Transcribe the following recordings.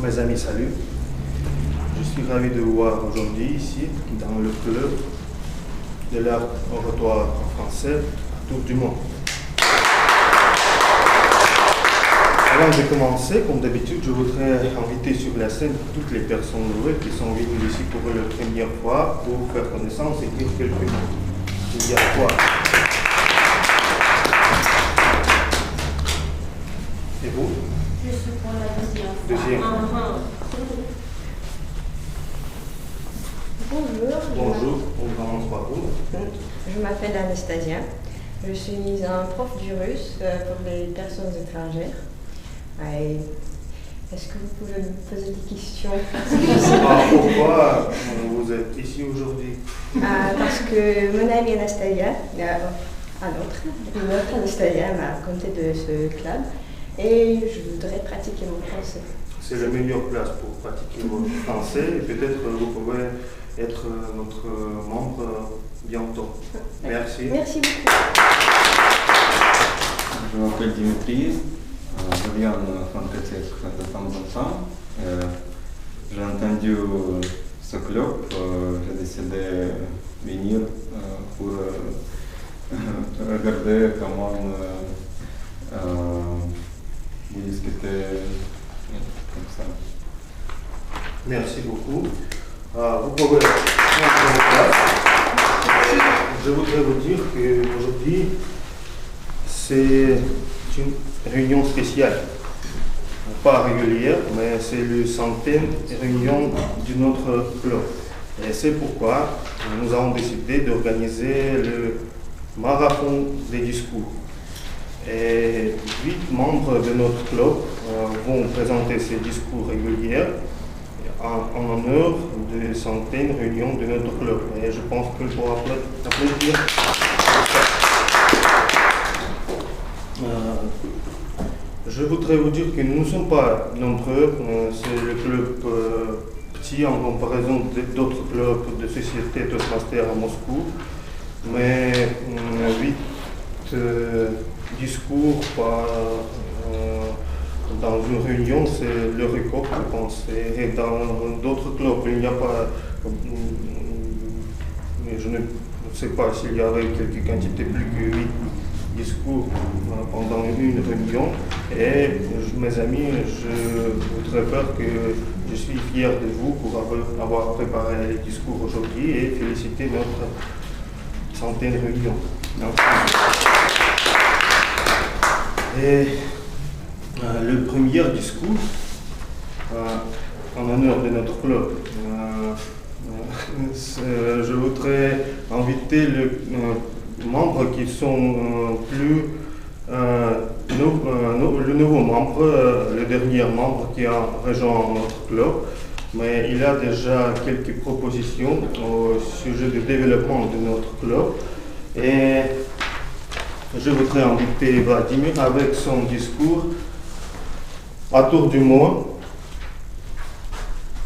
Mes amis, salut. Je suis ravi de vous voir aujourd'hui ici, dans le club de l'art oratoire en français à Tour du Monde. Avant de commencer, comme d'habitude, je voudrais inviter sur la scène toutes les personnes nouvelles qui sont venues ici pour la première fois pour faire connaissance et dire quelques mots. Il y a quoi? Et vous? Je suis pour la Deuxième. Bonjour. Bonjour, on commence par vous. Je m'appelle Anastasia. Je suis un prof du russe pour les personnes étrangères. Et est-ce que vous pouvez me poser des questions? Pourquoi vous êtes ici aujourd'hui? Parce que mon amie Anastasia, une autre Anastasia m'a raconté de ce club et je voudrais pratiquer mon français. C'est la meilleure place pour pratiquer votre français et peut-être vous pouvez être notre membre bientôt. Merci. Merci beaucoup. Je m'appelle Dimitri, je viens de Fantastique de temps en temps. J'ai entendu ce club, j'ai décidé de venir pour regarder comment vous discutez comme ça. Merci beaucoup. Vous pouvez prendre votre place. Je voudrais vous dire qu'aujourd'hui, c'est une réunion spéciale. Pas régulière, mais c'est le 100e réunion de notre club. Et c'est pourquoi nous avons décidé d'organiser le marathon des discours. Et 8 membres de notre club vont présenter ces discours réguliers en honneur de 100e réunion de notre club. Et je pense qu'il faut applaudir. Je voudrais vous dire que nous ne sommes pas nombreux, c'est le club petit en comparaison d'autres clubs de société Toastmaster à Moscou, mais 8 discours dans une réunion, c'est le record, je pense. Et dans d'autres clubs, il n'y a pas, je ne sais pas s'il y avait quelque quantité plus que 8 discours pendant une réunion. Et mes amis, je voudrais dire que je suis fier de vous pour avoir préparé les discours aujourd'hui et féliciter notre 100e réunion. Et le premier discours en honneur de notre club, je voudrais inviter les membres qui sont le nouveau membre, le dernier membre qui a rejoint notre club, mais il a déjà quelques propositions au sujet du développement de notre club. Et je voudrais inviter Vladimir avec son discours à tour du monde,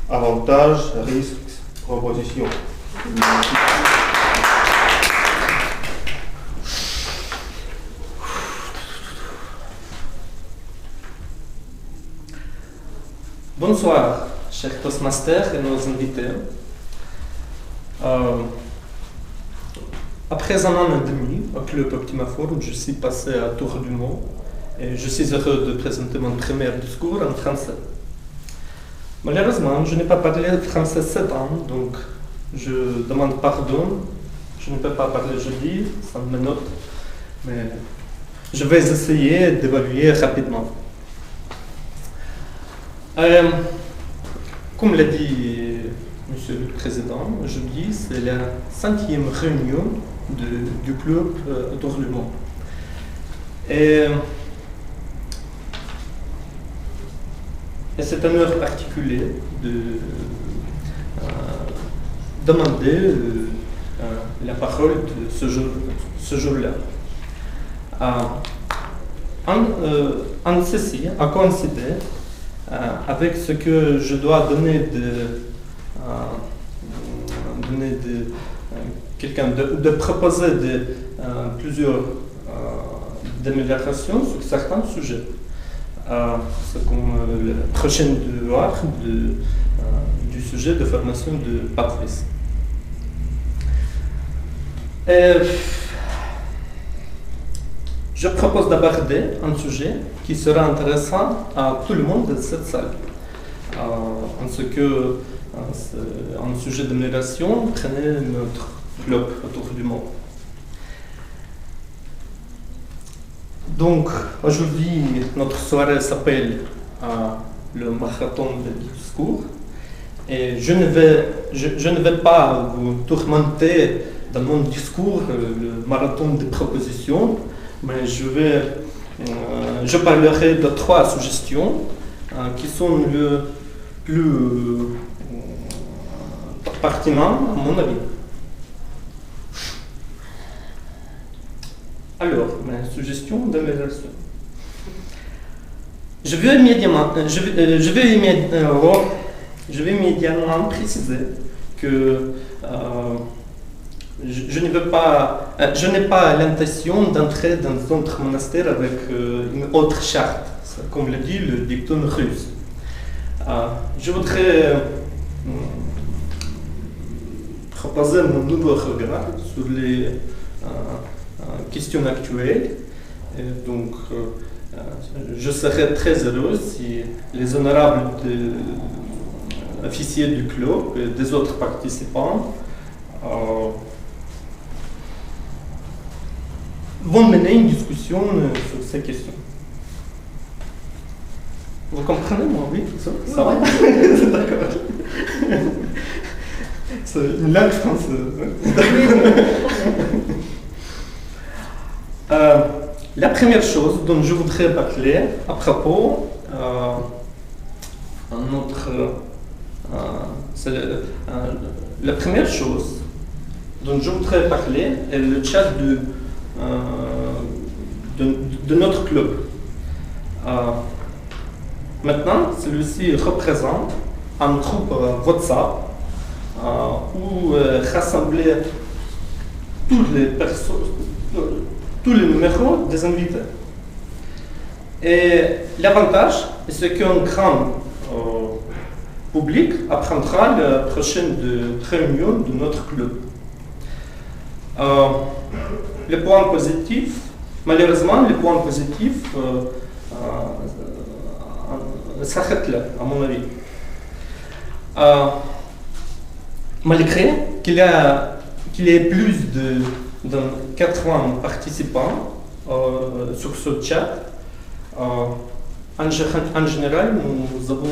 avantages, risques, propositions. Bonsoir, chers Toastmasters et nos invités. Après un an et demi au club Optima Forum, je suis passé à Tour du Monde et je suis heureux de présenter mon premier discours en français. Malheureusement, je n'ai pas parlé français 7 ans, donc je demande pardon. Je ne peux pas parler jeudi, sans mes notes, mais je vais essayer d'évaluer rapidement. Comme l'a dit Monsieur le Président, jeudi c'est la 5e réunion du club Tour du Monde. Et c'est un heure particulier de demander la parole de ce jour-là. Ceci a coïncidé avec ce que je dois donner de proposer plusieurs d'améliorations sur certains sujets. C'est comme la prochaine devoir du sujet de formation de Patrice. Je propose d'aborder un sujet qui sera intéressant à tout le monde de cette salle. En ce que un sujet d'amélioration prenait notre globe autour du monde. Donc, aujourd'hui, notre soirée s'appelle le marathon de discours. Et je ne vais pas vous tourmenter dans mon discours le marathon de propositions, mais je parlerai de 3 suggestions qui sont le plus pertinent à mon avis. Alors, ma suggestion d'amélioration. Je vais immédiatement préciser que je n'ai pas l'intention d'entrer dans un autre monastère avec une autre charte, comme le dit le dicton russe. Je voudrais proposer mon nouveau regard sur les questions actuelles. Et donc, je serais très heureux si les honorables officiers du club et des autres participants vont mener une discussion sur ces questions. Vous comprenez, moi, oui? Ça va? D'accord. C'est une langue française. La première chose dont je voudrais parler à propos la première chose dont je voudrais parler est le chat de notre club. Maintenant, celui-ci représente un groupe WhatsApp où rassembler tous les numéros des invités. Et l'avantage, c'est qu'un grand public apprendra la prochaine réunion de notre club. Les points positifs, malheureusement, les points positifs s'arrêtent là, à mon avis. Malgré qu'il y ait plus de 80 participants sur ce chat, en général, nous avons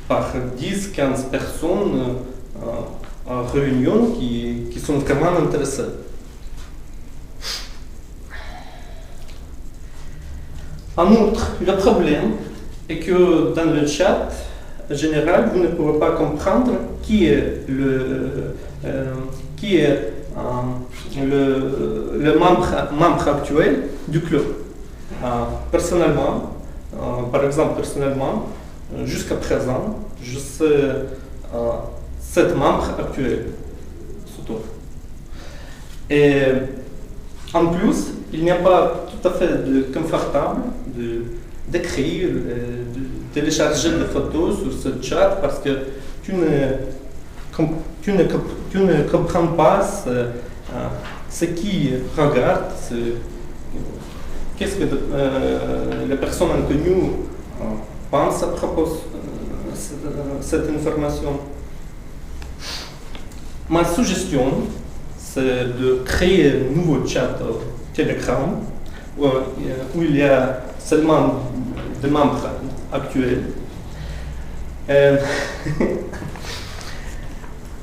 par 10-15 personnes en réunion qui sont vraiment intéressées. En outre, le problème est que dans le chat général, vous ne pouvez pas comprendre qui est le membre actuel du club. Personnellement, jusqu'à présent, je sais 7 membres actuels. Et en plus, il n'y a pas tout à fait de confortable d'écrire, de télécharger des photos sur ce chat parce que tu ne comprends pas ce qui regarde, qu'est-ce que les personnes inconnues pensent à propos de cette information. Ma suggestion, c'est de créer un nouveau chat Telegram où il y a seulement des membres actuels.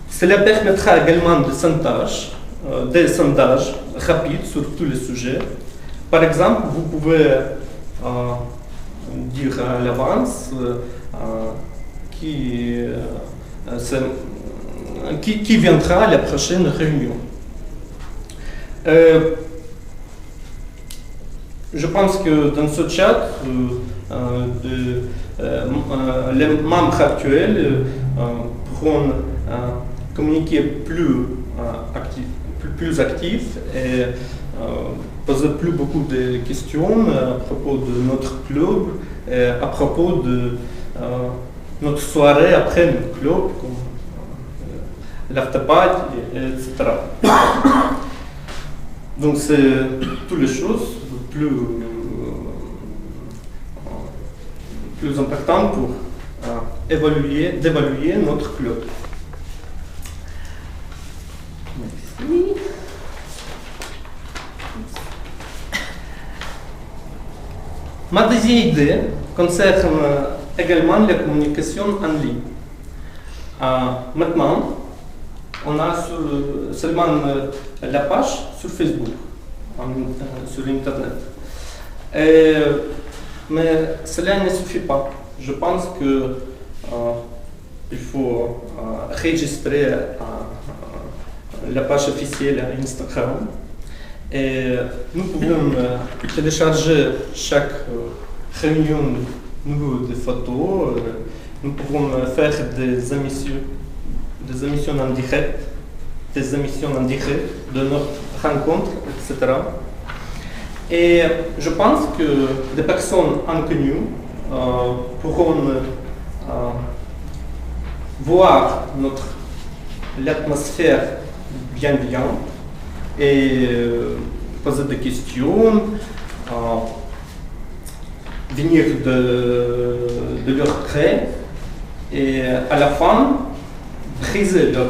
Cela permettra également des sondages rapides sur tous les sujets. Par exemple, vous pouvez dire à l'avance qui viendra à la prochaine réunion. Je pense que dans ce chat, les membres actuels pourront communiquer plus actifs et posé plus beaucoup de questions à propos de notre club, et à propos de notre soirée après notre club, comme l'afterparty, etc. Donc c'est toutes les choses plus importantes pour d'évaluer notre club. Merci. Ma deuxième idée concerne également la communication en ligne. Maintenant, on a seulement la page sur Facebook, sur Internet. Mais cela ne suffit pas. Je pense qu'il faut enregistrer la page officielle à Instagram. Et nous pouvons télécharger chaque réunion des photos. Nous pouvons faire des émissions en direct, de notre rencontre, etc. Et je pense que des personnes inconnues pourront voir l'atmosphère bienveillante et poser des questions, venir de leur près et à la fin briser leur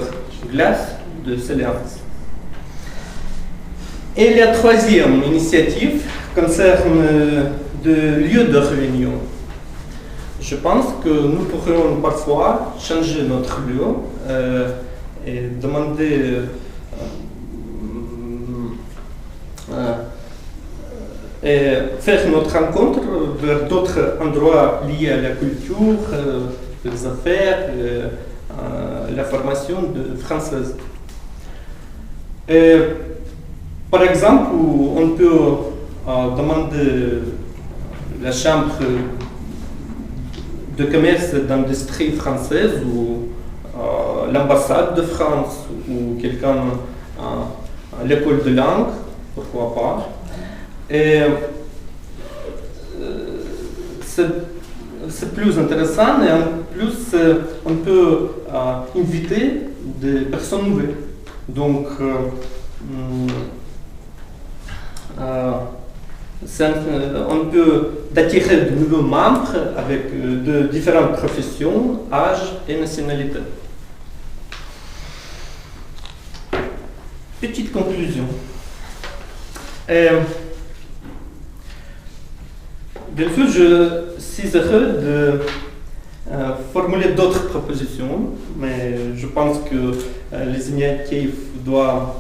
glace de silence. Et la troisième initiative concerne des lieux de réunion. Je pense que nous pourrions parfois changer notre lieu et demander et faire notre rencontre vers d'autres endroits liés à la culture, les affaires, la formation française. Par exemple, on peut demander la chambre de commerce d'industrie française ou l'ambassade de France ou quelqu'un à l'école de langue, pourquoi pas. Et c'est plus intéressant et en plus on peut inviter des personnes nouvelles. Donc on peut attirer de nouveaux membres avec de différentes professions, âges et nationalités. Petite conclusion. Bien sûr, je suis heureux de formuler d'autres propositions, mais je pense que les initiatives doivent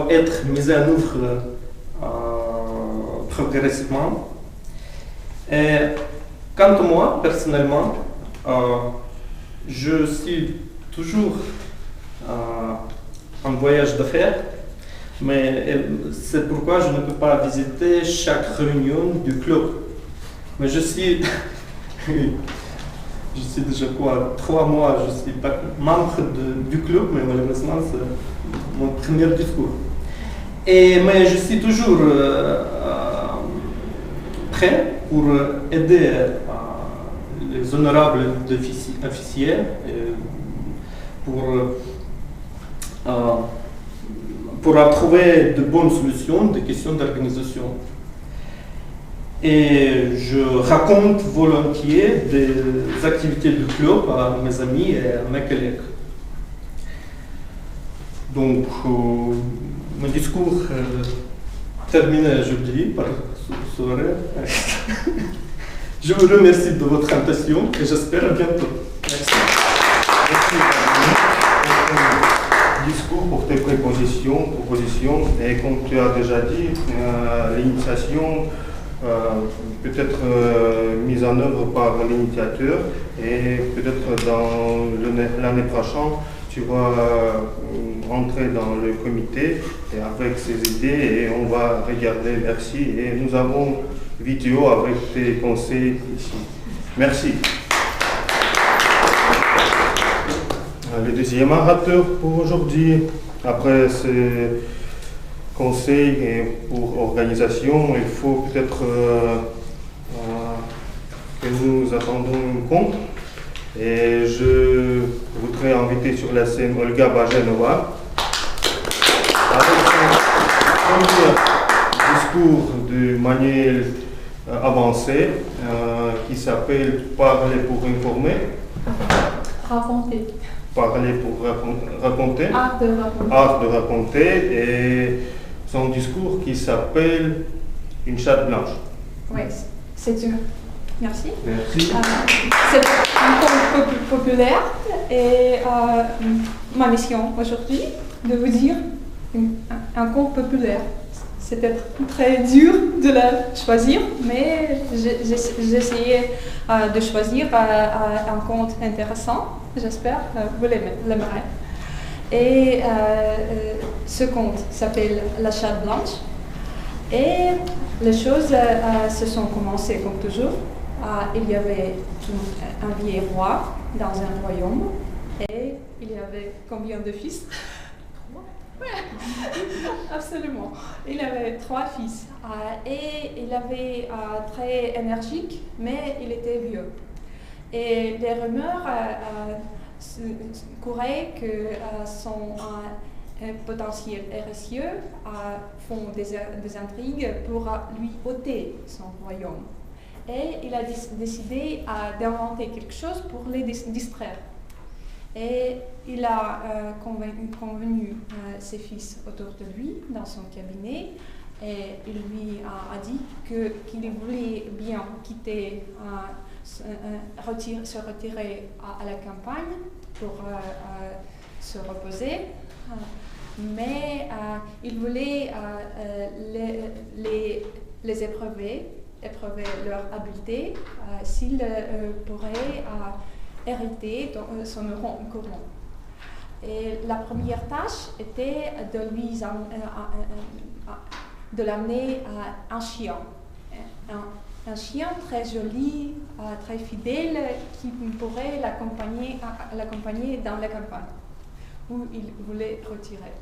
être mises en œuvre progressivement. Et quant à moi, personnellement, je suis toujours en voyage d'affaires, mais c'est pourquoi je ne peux pas visiter chaque réunion du club. Mais je suis déjà 3 mois, je suis pas membre du club, mais malheureusement c'est mon premier discours. Mais je suis toujours prêt pour aider les honorables officiers pour trouver de bonnes solutions des questions d'organisation. Et je raconte volontiers des activités du club à mes amis et à mes collègues. Donc, mon discours terminé aujourd'hui par ce soirée. Je vous remercie de votre attention et j'espère à bientôt. Merci. Discours pour tes propositions, et comme tu as déjà dit, l'initiation peut-être mise en œuvre par l'initiateur et peut-être dans l'année prochaine tu vas entrer dans le comité et avec ces idées et on va regarder. Merci et nous avons vidéo avec tes conseils ici. Merci. Le deuxième orateur pour aujourd'hui, après ces conseils et pour organisation, il faut peut-être que nous attendons une compte. Et je voudrais inviter sur la scène Olga Bajenova avec son premier discours de manière avancée qui s'appelle Parler pour informer. Raconter. Parler pour raconter. Art de raconter. Art de raconter. Et son discours qui s'appelle Une chatte blanche. Oui, c'est dur. Merci. Merci. C'est un conte populaire et ma mission aujourd'hui de vous dire un conte populaire. C'était très dur de la choisir, mais j'ai essayé de choisir un conte intéressant. J'espère que vous l'aimerez. Et ce conte s'appelle La chatte blanche. Et les choses se sont commencées comme toujours. Il y avait un vieil roi dans un royaume et il y avait combien de fils? 3. Ouais, absolument. Il avait 3 fils et il avait très énergique, mais il était vieux. Et les rumeurs couraient que son potentiel héritier font des intrigues pour lui ôter son royaume. Et il a décidé d'inventer quelque chose pour les distraire. Et il a convenu ses fils autour de lui dans son cabinet et il lui a dit qu'il voulait bien quitter, se retirer à la campagne pour se reposer. Mais il voulait les éprouver leur habileté s'ils pourraient hériter son couronne. Et la première tâche était de l'amener à un chien. Un chien très joli, très fidèle, qui pourrait l'accompagner dans la campagne, où il voulait retirer.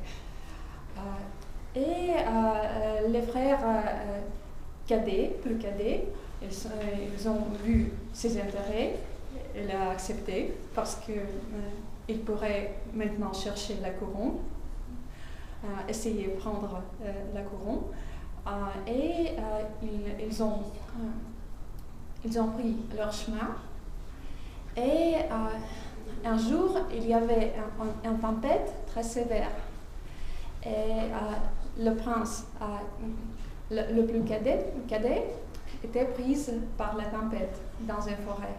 Les frères le cadet, ils ont vu ses intérêts, il a accepté parce qu'il pourrait maintenant chercher la couronne, essayer de prendre la couronne. Et ils ont pris leur chemin. Et un jour, il y avait une tempête très sévère. Et le prince, le plus cadet était pris par la tempête dans une forêt.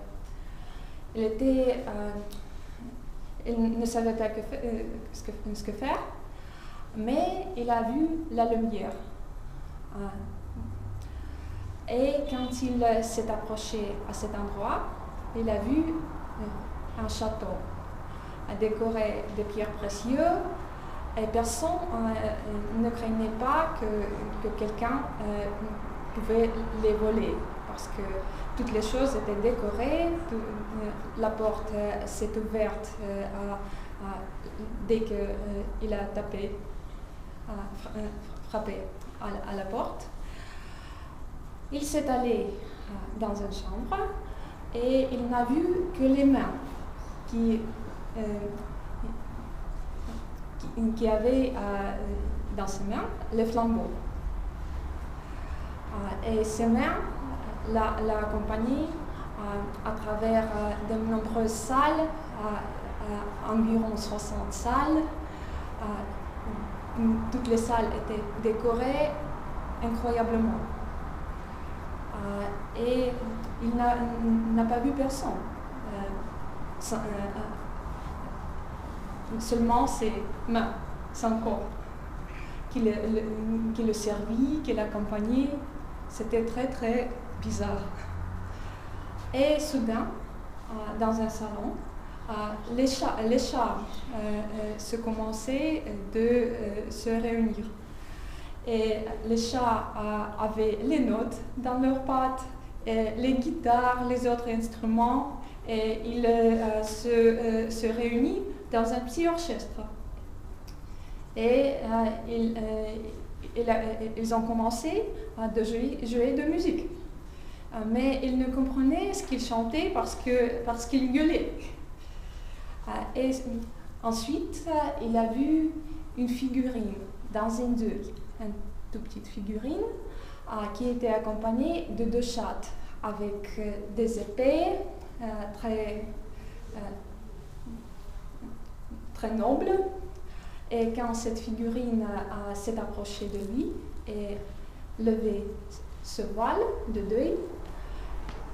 Il ne savait pas ce que faire, mais il a vu la lumière. Et quand il s'est approché à cet endroit, il a vu un château décoré de pierres précieuses. Et personne ne craignait pas que quelqu'un pouvait les voler parce que toutes les choses étaient décorées, la porte s'est ouverte dès qu'il a frappé à la porte. Il s'est allé dans une chambre et il n'a vu que les mains qui avait dans ses mains les flambeaux. Et ces mains l'accompagnaient à travers de nombreuses salles, environ 60 salles. Toutes les salles étaient décorées incroyablement. Et il n'a pas vu personne. Seulement ses mains, son corps, qui le servit, qui l'accompagnait. C'était très très bizarre. Et soudain, dans un salon, les chats se commençaient de se réunir. Et les chats avaient les notes dans leurs pattes, et les guitares, les autres instruments, et ils se réunissent dans un petit orchestre. Et ils ont commencé à jouer de musique. Mais ils ne comprenaient ce qu'ils chantaient parce qu'ils gueulaient. Et ensuite, il a vu une figurine dans un deuil, une toute petite figurine qui était accompagnée de 2 chats avec des épées très nobles. Et quand cette figurine s'est approchée de lui et levé ce voile de deuil,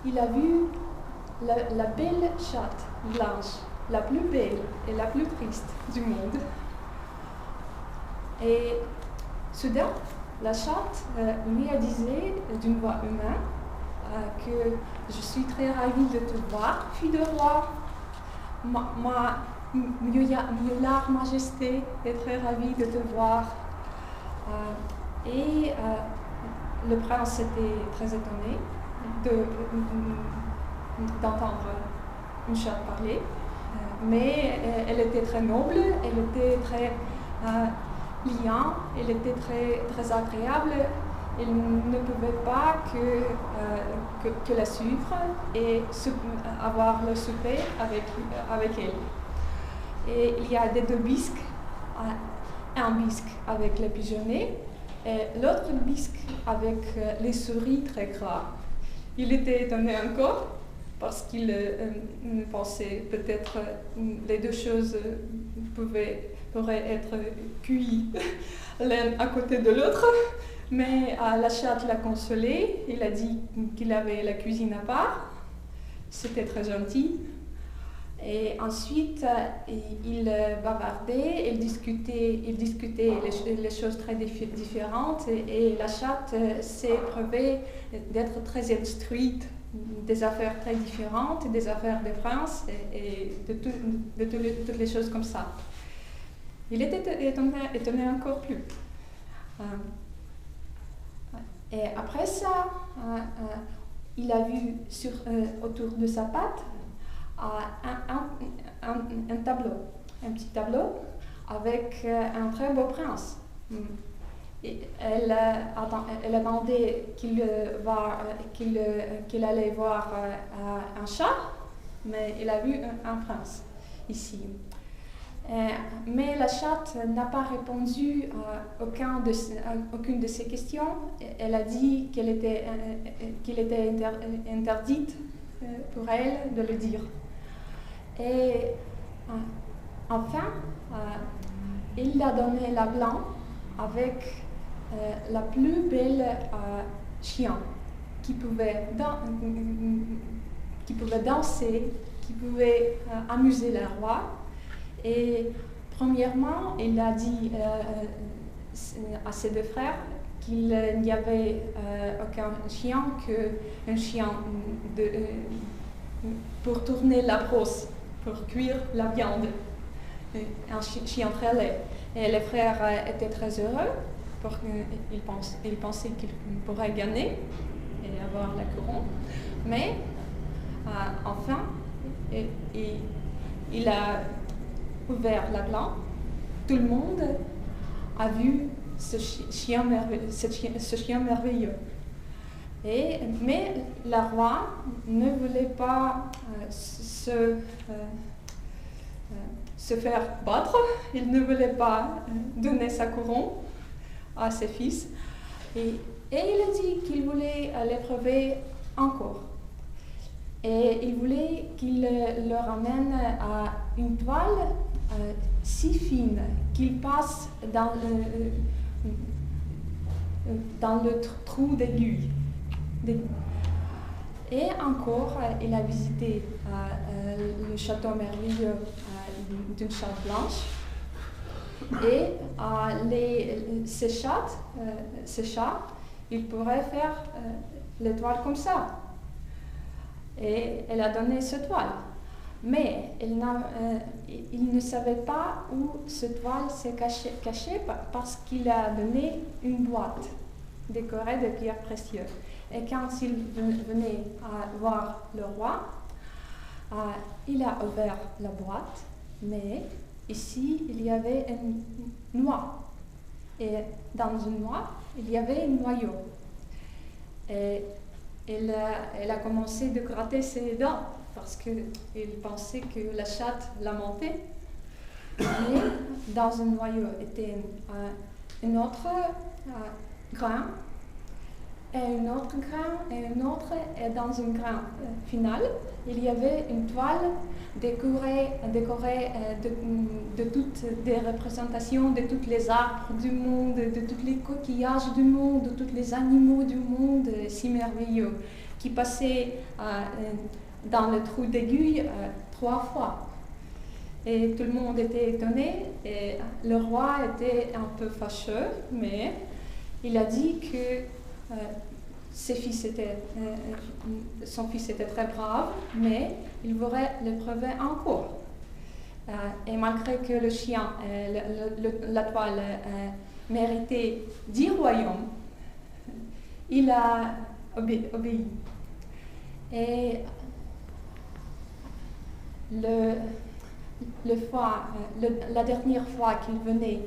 il a vu la belle chatte blanche, la plus belle et la plus triste du monde. Et soudain, la chatte lui a dit d'une voix humaine que je suis très ravie de te voir, fille de roi. Mieux majesté est très ravie de te voir. Le prince était très étonné d'entendre une chatte parler, mais elle était très noble, elle était très liante, elle était très agréable. Il ne pouvait pas que la suivre et avoir le souper avec elle. Et il y a des 2 bisques, un bisque avec les pigeonnets et l'autre bisque avec les souris très gras. Il était étonné encore parce qu'il pensait peut-être les 2 choses pourraient être cuites l'un à côté de l'autre. Mais la chatte l'a consolé, il a dit qu'il avait la cuisine à part, c'était très gentil. Et ensuite, il bavardait, il discutait les choses très différentes et la chatte s'est prouvée d'être très instruite des affaires très différentes, des affaires des princes et de toutes les choses comme ça. Il était étonné encore plus. Et après ça, il a vu autour de sa patte un tableau, un petit tableau avec un très beau prince. Et elle attendait qu'il allait voir un chat, mais il a vu un prince ici. Mais la chatte n'a pas répondu à aucune de ces questions. Elle a dit qu'il était interdite pour elle de le dire. Et enfin, il a donné la blanc avec la plus belle chien qui pouvait danser, qui pouvait amuser le roi. Et premièrement, il a dit à ses 2 frères qu'il n'y avait aucun chien qu'un chien pour tourner la brosse, pour cuire la viande, un chien très laid. Et les frères étaient très heureux, ils pensaient qu'ils pourraient gagner et avoir la couronne. Mais enfin, il a ouvert la blanc, tout le monde a vu ce chien merveilleux. Mais le roi ne voulait pas se faire battre, il ne voulait pas donner sa couronne à ses fils. Et il a dit qu'il voulait l'éprouver encore. Et il voulait qu'il le ramène à une toile si fine qu'il passe dans le trou d'aiguille. Et encore, il a visité le château merveilleux d'une chatte blanche. Et ces chats, ils pourraient faire l'étoile comme ça. Et elle a donné cette toile. Mais il ne savait pas où cette toile s'est cachée parce qu'il a donné une boîte décorée de pierres précieuses. Et quand il venait voir le roi, il a ouvert la boîte, mais ici il y avait une noix. Et dans une noix, il y avait un noyau. Et elle a commencé de gratter ses dents parce qu'il pensait que la chatte la mentait. Mais dans un noyau était un autre grain, et un autre grain, et un autre, et dans un grain final, il y avait une toile décorée de toutes les représentations de tous les arbres du monde, de tous les coquillages du monde, de tous les animaux du monde si merveilleux, qui passaient dans le trou d'aiguille 3 fois. Et tout le monde était étonné, et le roi était un peu fâcheux, mais il a dit que son fils était très brave, mais il voudrait le prouver encore. Et malgré que le chien, la toile, méritait 10 royaumes, il a obéi. Et la dernière fois qu'il venait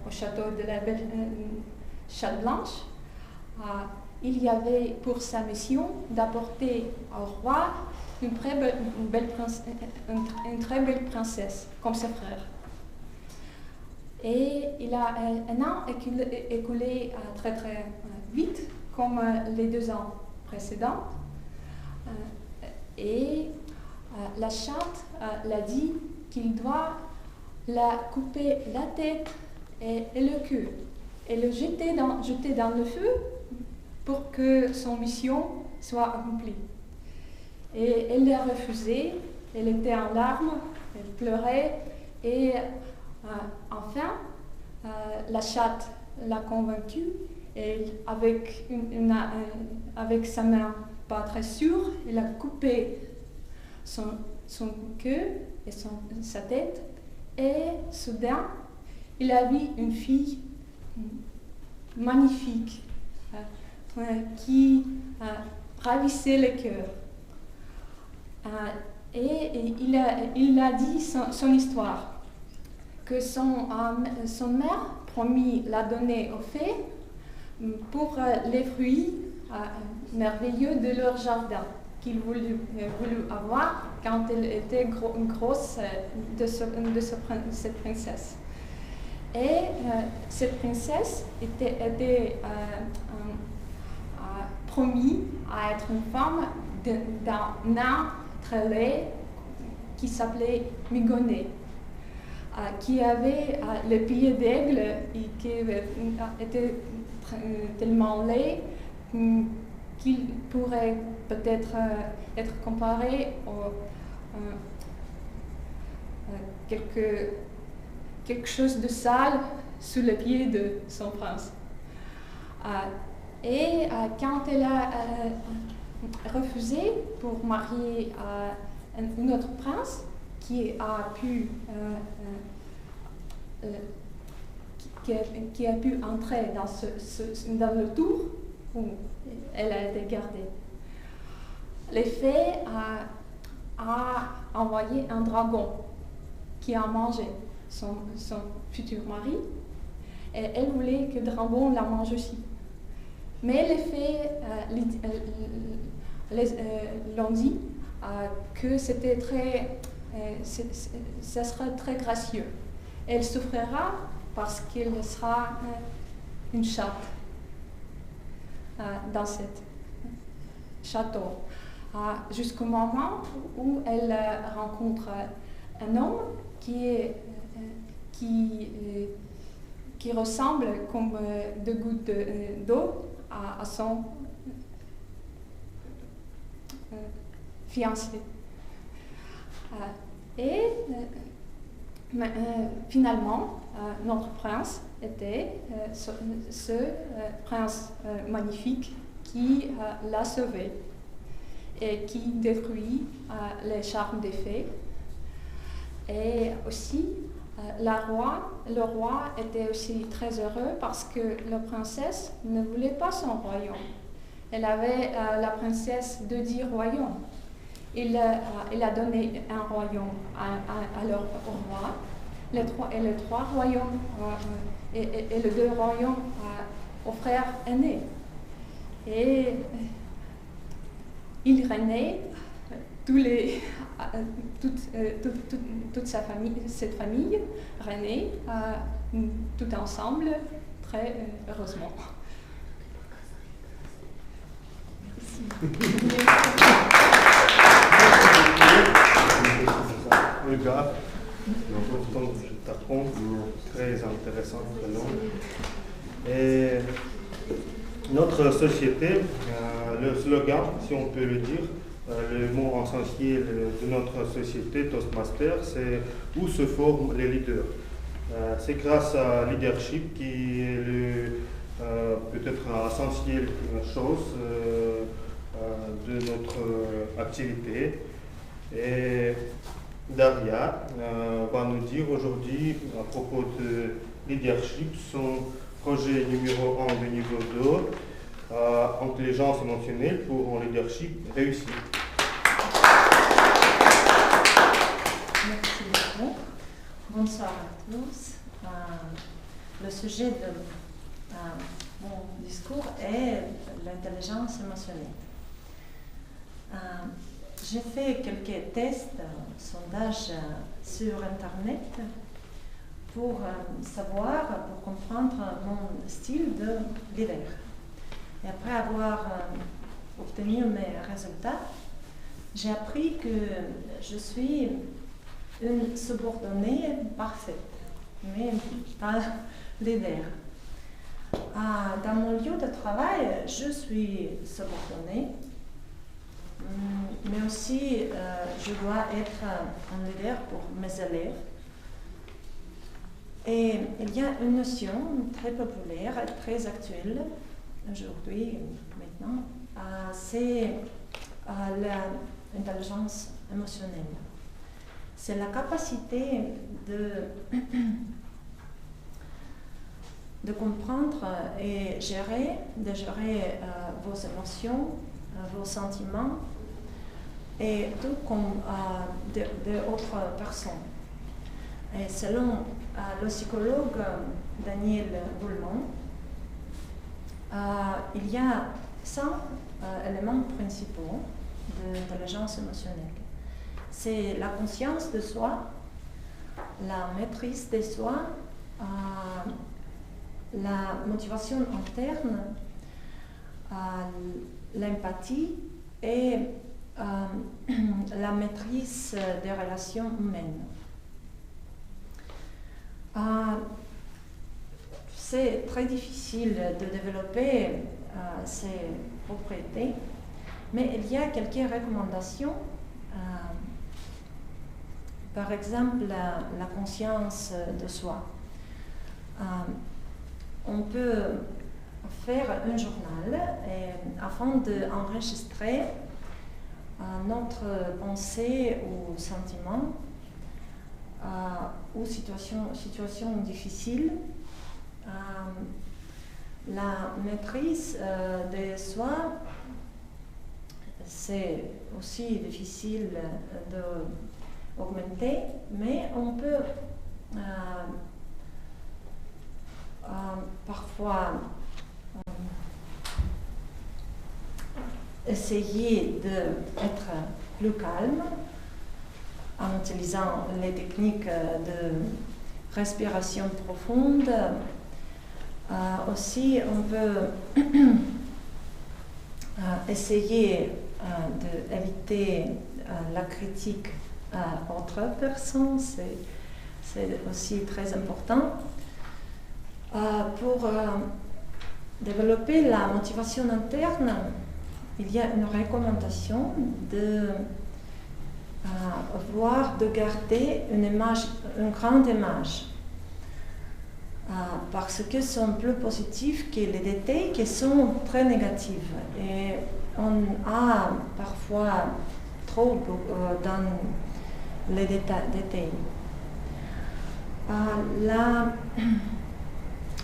au château de la Chatte Blanche, il y avait pour sa mission d'apporter au roi une très belle princesse, comme ses frères. Et il a un an écoulé très très vite, comme les 2 ans précédents. Et la chatte l'a dit qu'il doit la couper la tête et le queue et le jeter dans le feu pour que son mission soit accomplie. Et elle l'a refusé, elle était en larmes, elle pleurait, et enfin, la chatte l'a convaincue, et avec sa main pas très sûre, elle a coupé son queue et sa tête, et soudain, il a vu une fille magnifique qui ravissait le cœur. Et il a dit son histoire, que son mère promis la donner aux fées pour les fruits merveilleux de leur jardin qu'il voulu avoir quand elle était grosse de cette princesse. Et cette princesse était promise à être une femme d'un nain très laid qui s'appelait Migonet, qui avait les pieds d'aigle et qui était tellement laid qu'il pourrait peut-être être comparé à quelque chose de sale sous les pieds de son prince. Et quand elle a refusé pour marier un autre prince qui a pu entrer dans le tour où elle a été gardée. Les fées a envoyé un dragon qui a mangé son futur mari, et elle voulait que le dragon la mange aussi. Mais les fées l'ont dit que c'était ça sera très gracieux. Elle souffrira parce qu'elle sera une chatte dans ce château. Jusqu'au moment où elle rencontre un homme qui ressemble comme 2 gouttes d'eau à son fiancé. Et finalement, notre prince était ce prince magnifique qui l'a sauvé et qui détruit les charmes des fées. Et aussi, le roi était aussi très heureux parce que la princesse ne voulait pas son royaume. Elle avait la princesse de 10 royaumes. Il a donné un royaume au roi les trois royaumes et les deux royaumes aux frères aînés. Et il régnait toute cette famille régnait tout ensemble très heureusement. Regarde, pourtant je t'apprends, très intéressant, très long. Et notre société, le slogan, si on peut le dire, le mot essentiel de notre société Toastmaster, c'est où se forment les leaders. C'est grâce à leadership qui est peut-être l'essentiel chose de notre activité. Et Daria va nous dire aujourd'hui à propos de leadership son projet numéro 1 de niveau 2, intelligence émotionnelle pour un leadership réussi. Merci beaucoup. Bonsoir à tous. Le sujet de mon discours est l'intelligence émotionnelle. J'ai fait quelques tests, sondages sur Internet pour savoir, pour comprendre mon style de leader. Et après avoir obtenu mes résultats, j'ai appris que je suis une subordonnée parfaite, mais pas leader. Dans mon lieu de travail, je suis subordonnée, mais aussi je dois être un leader pour mes élèves. Et il y a une notion très populaire, très actuelle aujourd'hui, maintenant, c'est l'intelligence émotionnelle. C'est la capacité de comprendre et de gérer vos émotions, vos sentiments, et tout comme d'autres personnes. Et selon le psychologue Daniel Goleman, il y a 5 éléments principaux de l'intelligence émotionnelle. C'est la conscience de soi, la maîtrise de soi, la motivation interne, l'empathie et la maîtrise des relations humaines. C'est très difficile de développer ces propriétés, mais il y a quelques recommandations. Par exemple, la conscience de soi. On peut faire un journal afin d'enregistrer notre pensée ou sentiment ou situation difficile. La maîtrise de soi, c'est aussi difficile d'augmenter, mais on peut parfois essayer d'être plus calme en utilisant les techniques de respiration profonde. Aussi, on peut essayer d'éviter la critique à autres personnes, c'est aussi très important. Pour développer la motivation interne, il y a une recommandation de garder une grande image, parce que sont plus positifs que les détails qui sont très négatifs. Et on a parfois trop dans les détails.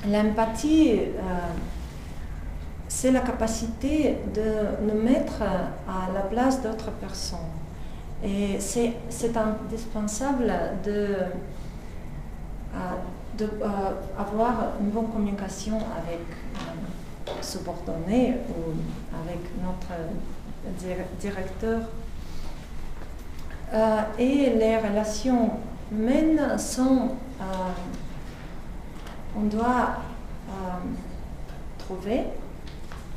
L'empathie, c'est la capacité de nous mettre à la place d'autres personnes. Et c'est indispensable avoir une bonne communication avec subordonnés ou avec notre directeur. Et les relations humaines sont, on doit trouver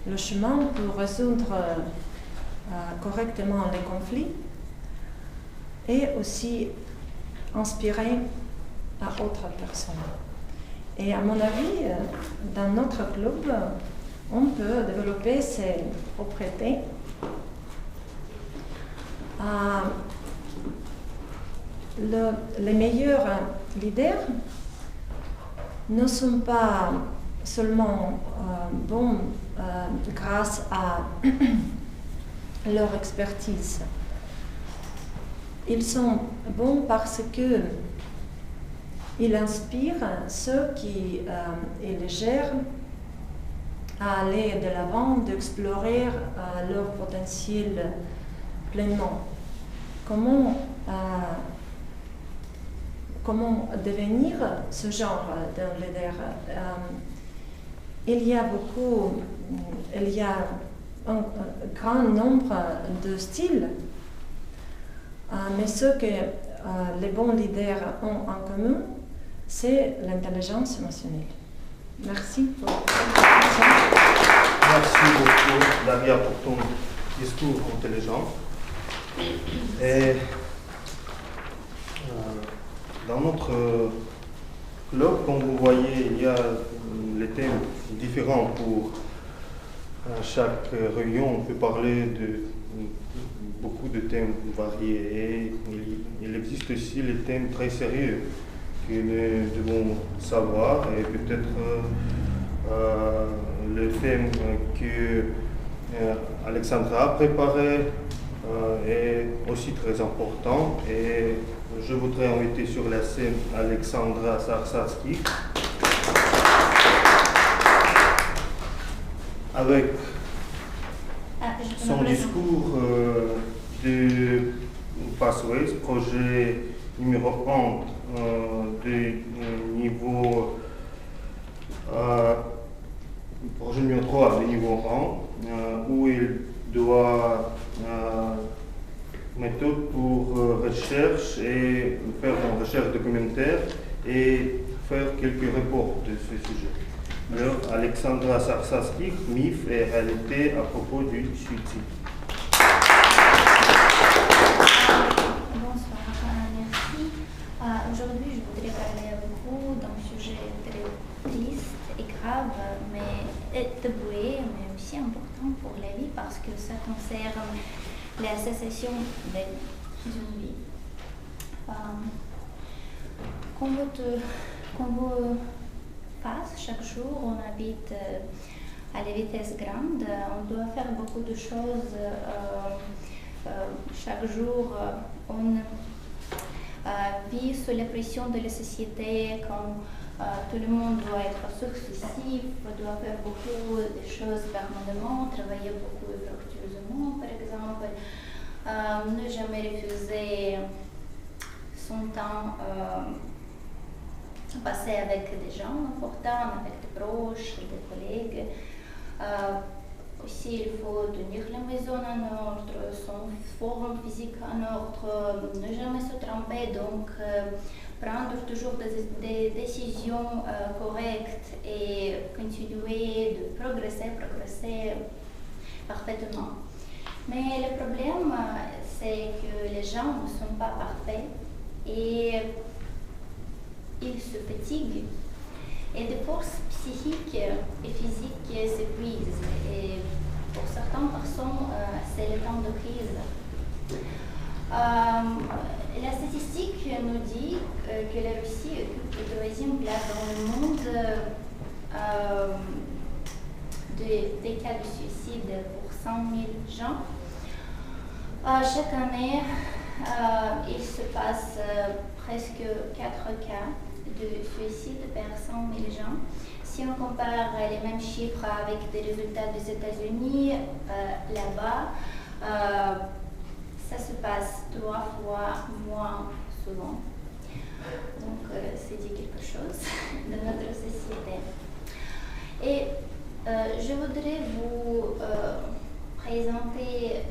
le chemin pour résoudre correctement les conflits et aussi inspirer à autres personnes. Et à mon avis, dans notre club, on peut développer ces propriétés. Les meilleurs leaders ne sont pas seulement bons grâce à leur expertise. Ils sont bons parce que ils inspirent ceux qui les gèrent à aller de l'avant, d'explorer leur potentiel pleinement. Comment devenir ce genre de leader? Il y a un grand nombre de styles, mais ce que les bons leaders ont en commun, c'est l'intelligence émotionnelle. Merci pour votre attention. Merci beaucoup, Daria, pour ton discours intelligent. Et dans notre club, comme vous voyez, il y a les thèmes différents pour chaque réunion. On peut parler de beaucoup de thèmes variés. Et il existe aussi les thèmes très sérieux que nous devons savoir. Et peut-être le thème que Alexandra a préparé est aussi très important. Et je voudrais inviter sur la scène Alexandra Sarsarski avec son discours de Pathways, projet numéro 1 du niveau projet numéro 3 du niveau 1 où il doit méthode pour recherche et faire une recherche documentaire et faire quelques reports de ce sujet. Alors, Alexandra Sarsarski, mythe et réalité à propos du suicide. Bonsoir, merci. Aujourd'hui, je voudrais parler à vous d'un sujet très triste et grave, mais taboué, mais aussi important pour la vie parce que ça concerne l'association d'une vie. Quand vous passe chaque jour, on habite à la vitesse grande, on doit faire beaucoup de choses. Chaque jour, on vit sous la pression de la société, quand tout le monde doit être successif, doit faire beaucoup de choses permanemment, travailler beaucoup fructueusement, par exemple, ne jamais refuser son temps passé avec des gens importants, avec des proches, des collègues. Aussi, il faut tenir la maison en ordre, son forme physique en ordre, ne jamais se tromper, donc prendre toujours des décisions correctes et continuer de progresser parfaitement. Mais le problème, c'est que les gens ne sont pas parfaits et ils se fatiguent. Et des forces psychiques et physiques s'épuisent. Et pour certaines personnes, c'est le temps de crise. La statistique nous dit que la Russie occupe le 2e place dans le monde des cas de suicide pour 100 000 gens. Chaque année, il se passe presque 4 cas de suicide par 100 000 gens. Si on compare les mêmes chiffres avec des résultats des États-Unis, là-bas, ça se passe 3 fois moins souvent. Donc, c'est dit quelque chose de notre société. Et je voudrais vous présenter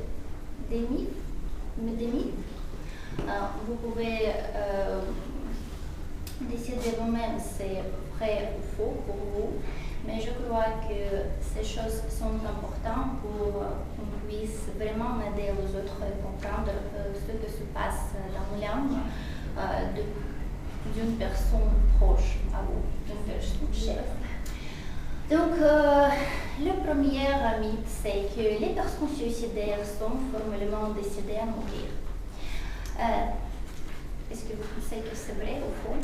des mythes. Vous pouvez décider vous-même si c'est vrai ou faux pour vous, mais je crois que ces choses sont importantes pour qu'on puisse vraiment aider les autres à comprendre ce qui se passe dans le langue d'une personne proche à vous, d'une personne chère. Donc, le premier mythe, c'est que les personnes suicidaires sont formellement décidées à mourir. Est-ce que vous pensez que c'est vrai ou faux?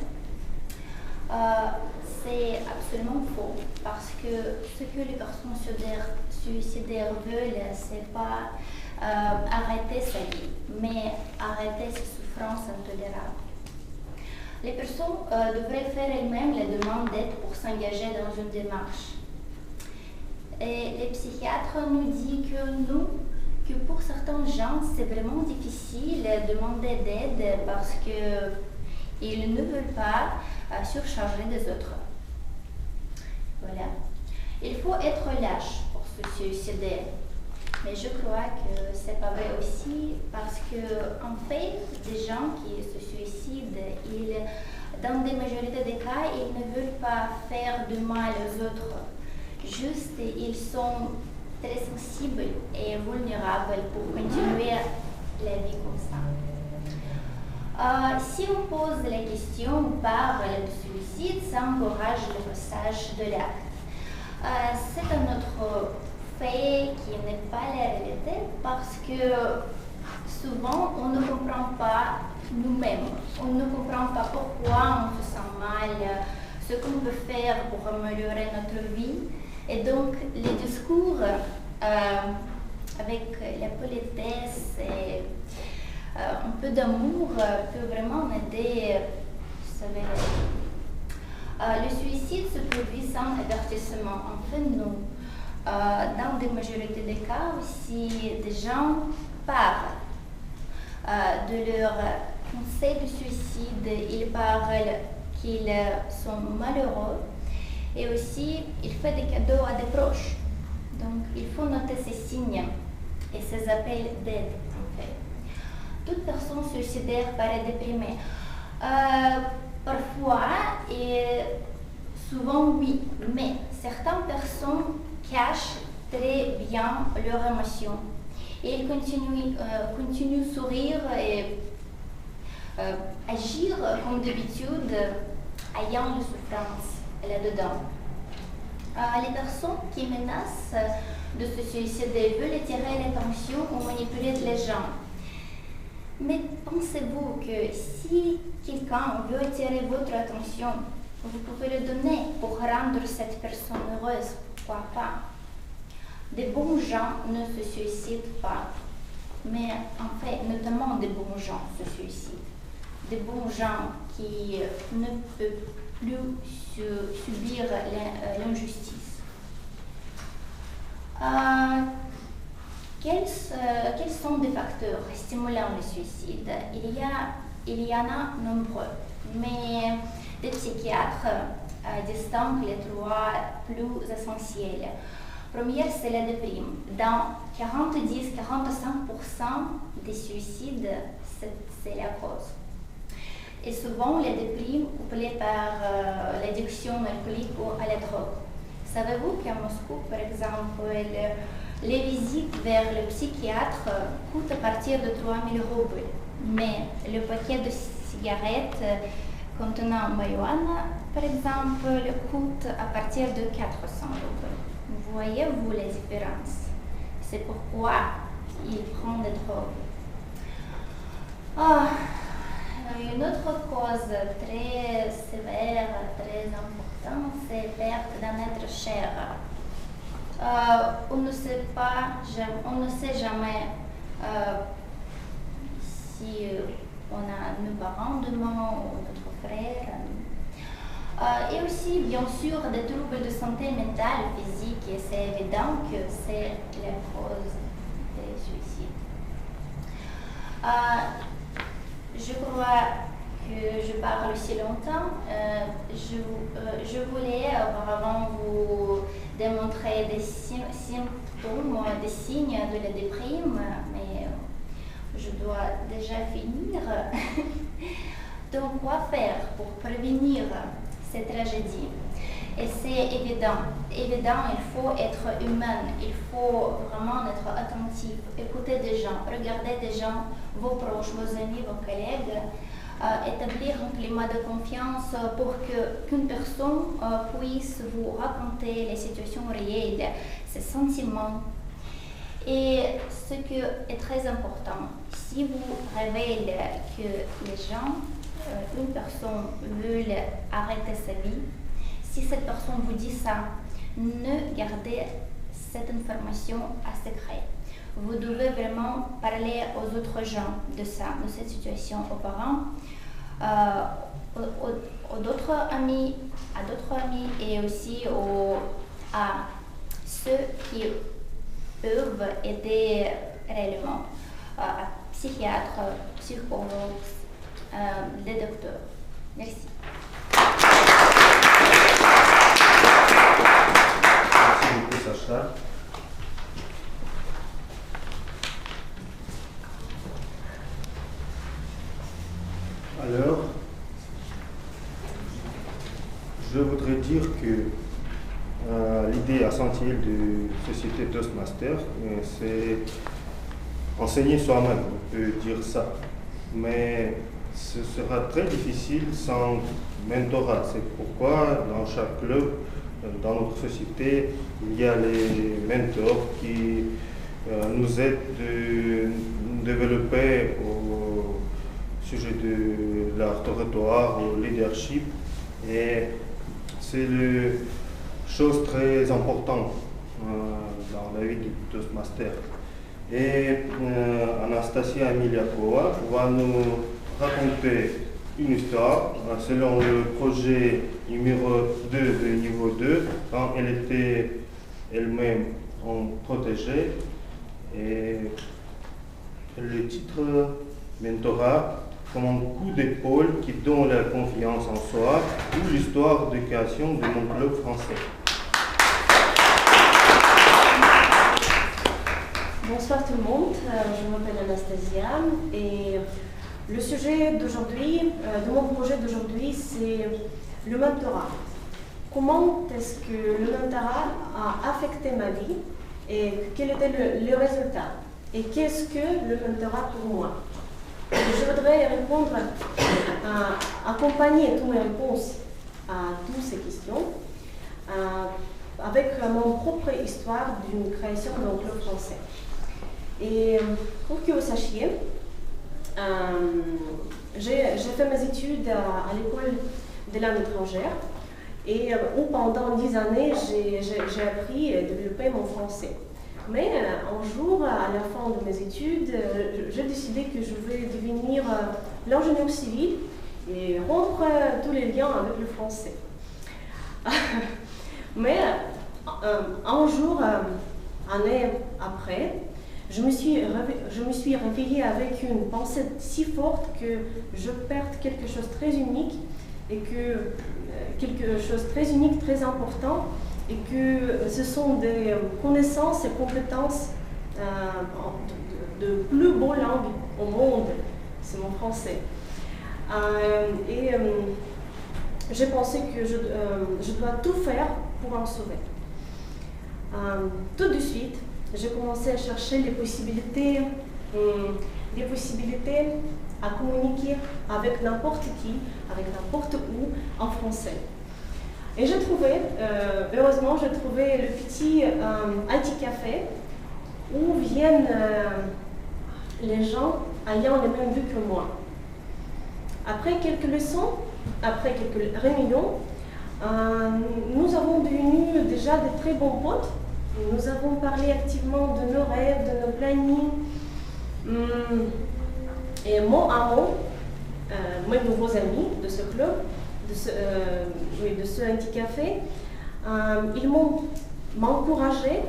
C'est absolument faux, parce que ce que les personnes suicidaires veulent, c'est pas arrêter sa vie, mais arrêter ses souffrances intolérables. Les personnes devraient faire elles-mêmes les demandes d'aide pour s'engager dans une démarche. Et les psychiatres nous disent que pour certains gens, c'est vraiment difficile de demander d'aide parce qu'ils ne veulent pas surcharger les autres. Voilà. Il faut être lâche pour se suicider. Mais je crois que c'est pas vrai aussi parce que en fait, des gens qui se suicident, dans des majorités des cas, ils ne veulent pas faire du mal aux autres. Juste, ils sont très sensibles et vulnérables pour continuer la vie comme ça. Si on pose la question, on parle de suicide, ça encourage le passage de l'acte. C'est un autre fait qui n'est pas la réalité parce que souvent on ne comprend pas nous-mêmes, on ne comprend pas pourquoi on se sent mal, ce qu'on peut faire pour améliorer notre vie. Et donc les discours avec la politesse et un peu d'amour peut vraiment aider. Vous savez, le suicide se produit sans avertissement. En fait, non. Dans des majorités des cas aussi, des gens parlent de leur conseil de suicide, ils parlent qu'ils sont malheureux et aussi ils font des cadeaux à des proches. Donc il faut noter ces signes et ces appels d'aide en fait. Toute personne suicidaire paraît déprimée. Parfois et souvent oui, mais certaines personnes cachent très bien leurs émotions. Et ils continuent à sourire et agir comme d'habitude, ayant de souffrance là-dedans. Les personnes qui menacent de se suicider veulent attirer l'attention ou manipuler les gens. Mais pensez-vous que si quelqu'un veut attirer votre attention, vous pouvez le donner pour rendre cette personne heureuse, pourquoi pas? Des bons gens ne se suicident pas, mais en fait, notamment des bons gens se suicident. Des bons gens qui ne peuvent plus subir l'injustice. Quels sont des facteurs stimulant le suicide? Il y en a nombreux, mais les psychiatres distinguent les trois plus essentiels. Première, c'est la déprime. Dans 40-45% des suicides, c'est la cause. Et souvent, la déprime couplée par l'addiction alcoolique ou à la drogue. Savez-vous qu'à Moscou, par exemple, les visites vers le psychiatre coûtent à partir de 3 000 roubles, mais le paquet de cigarettes contenant marijuana, par exemple, coûte à partir de 400 roubles. Voyez-vous la différence? C'est pourquoi ils prennent des drogues. Une autre cause très sévère, très importante, c'est la perte d'un être cher. On ne sait jamais si on a nos parents demain ou notre frère. Et aussi, bien sûr, des troubles de santé mentale, physique, et c'est évident que c'est la cause des suicides. Je crois que je parle si longtemps. Je voulais auparavant vous démontrer des symptômes, des signes de la déprime, mais je dois déjà finir. Donc, quoi faire pour prévenir cette tragédie? Et c'est évident, il faut être humain, il faut vraiment être attentif, écouter des gens, regarder des gens, vos proches, vos amis, vos collègues, établir un climat de confiance pour qu'une personne puisse vous raconter les situations réelles, ses sentiments. Et ce qui est très important, si vous révélez que les gens, une personne veut arrêter sa vie, si cette personne vous dit ça, ne gardez cette information à secret. Vous devez vraiment parler aux autres gens de ça, de cette situation, aux parents, à d'autres amis et aussi à ceux qui peuvent aider réellement, à psychiatres, psychologues, les docteurs. Merci. Merci beaucoup, Sacha. Alors, je voudrais dire que l'idée essentielle de Société Toastmaster, c'est enseigner soi-même, on peut dire ça. Mais ce sera très difficile sans mentorat. C'est pourquoi dans chaque club, dans notre société, il y a les mentors qui nous aident de développer au sujet de l'art oratoire, au leadership. Et c'est une chose très importante dans la vie du Toastmaster. Et Anastasia Emiliakova va nous raconter une histoire selon le projet numéro 2 de niveau 2, quand elle était elle-même en protégée. Et le titre Mentorat comme un coup d'épaule qui donne la confiance en soi, ou l'histoire de création de mon club français. Bonsoir tout le monde, je m'appelle Anastasia et le sujet d'aujourd'hui, de mon projet d'aujourd'hui, c'est le mentorat. Comment est-ce que le mentorat a affecté ma vie et quel était le résultat? Et qu'est-ce que le mentorat pour moi? Je voudrais répondre, accompagner toutes mes réponses à toutes ces questions avec mon propre histoire d'une création d'un club français. Et pour que vous sachiez, j'ai fait mes études à l'école de langue étrangère et où pendant 10 années, j'ai appris et développé mon français. Mais un jour, à la fin de mes études, j'ai décidé que je vais devenir l'ingénieur civil et rompre tous les liens avec le français. Mais un jour, année après, je me suis réveillée avec une pensée si forte que je perds quelque chose de très unique et que quelque chose de très unique, très important, et que ce sont des connaissances et compétences de plus beaux langues au monde, c'est mon français. J'ai pensé que je dois tout faire pour en sauver. Tout de suite, j'ai commencé à chercher les possibilités à communiquer avec n'importe qui, avec n'importe où en français. Et j'ai trouvé, heureusement, j'ai trouvé le petit anti-café où viennent les gens ayant les mêmes vues que moi. Après quelques leçons, après quelques réunions, nous avons devenu déjà de très bons potes. Nous avons parlé activement de nos rêves, de nos plannings. Et mot à mot, mes nouveaux amis de ce club, de ce anti-café, ils m'ont encouragé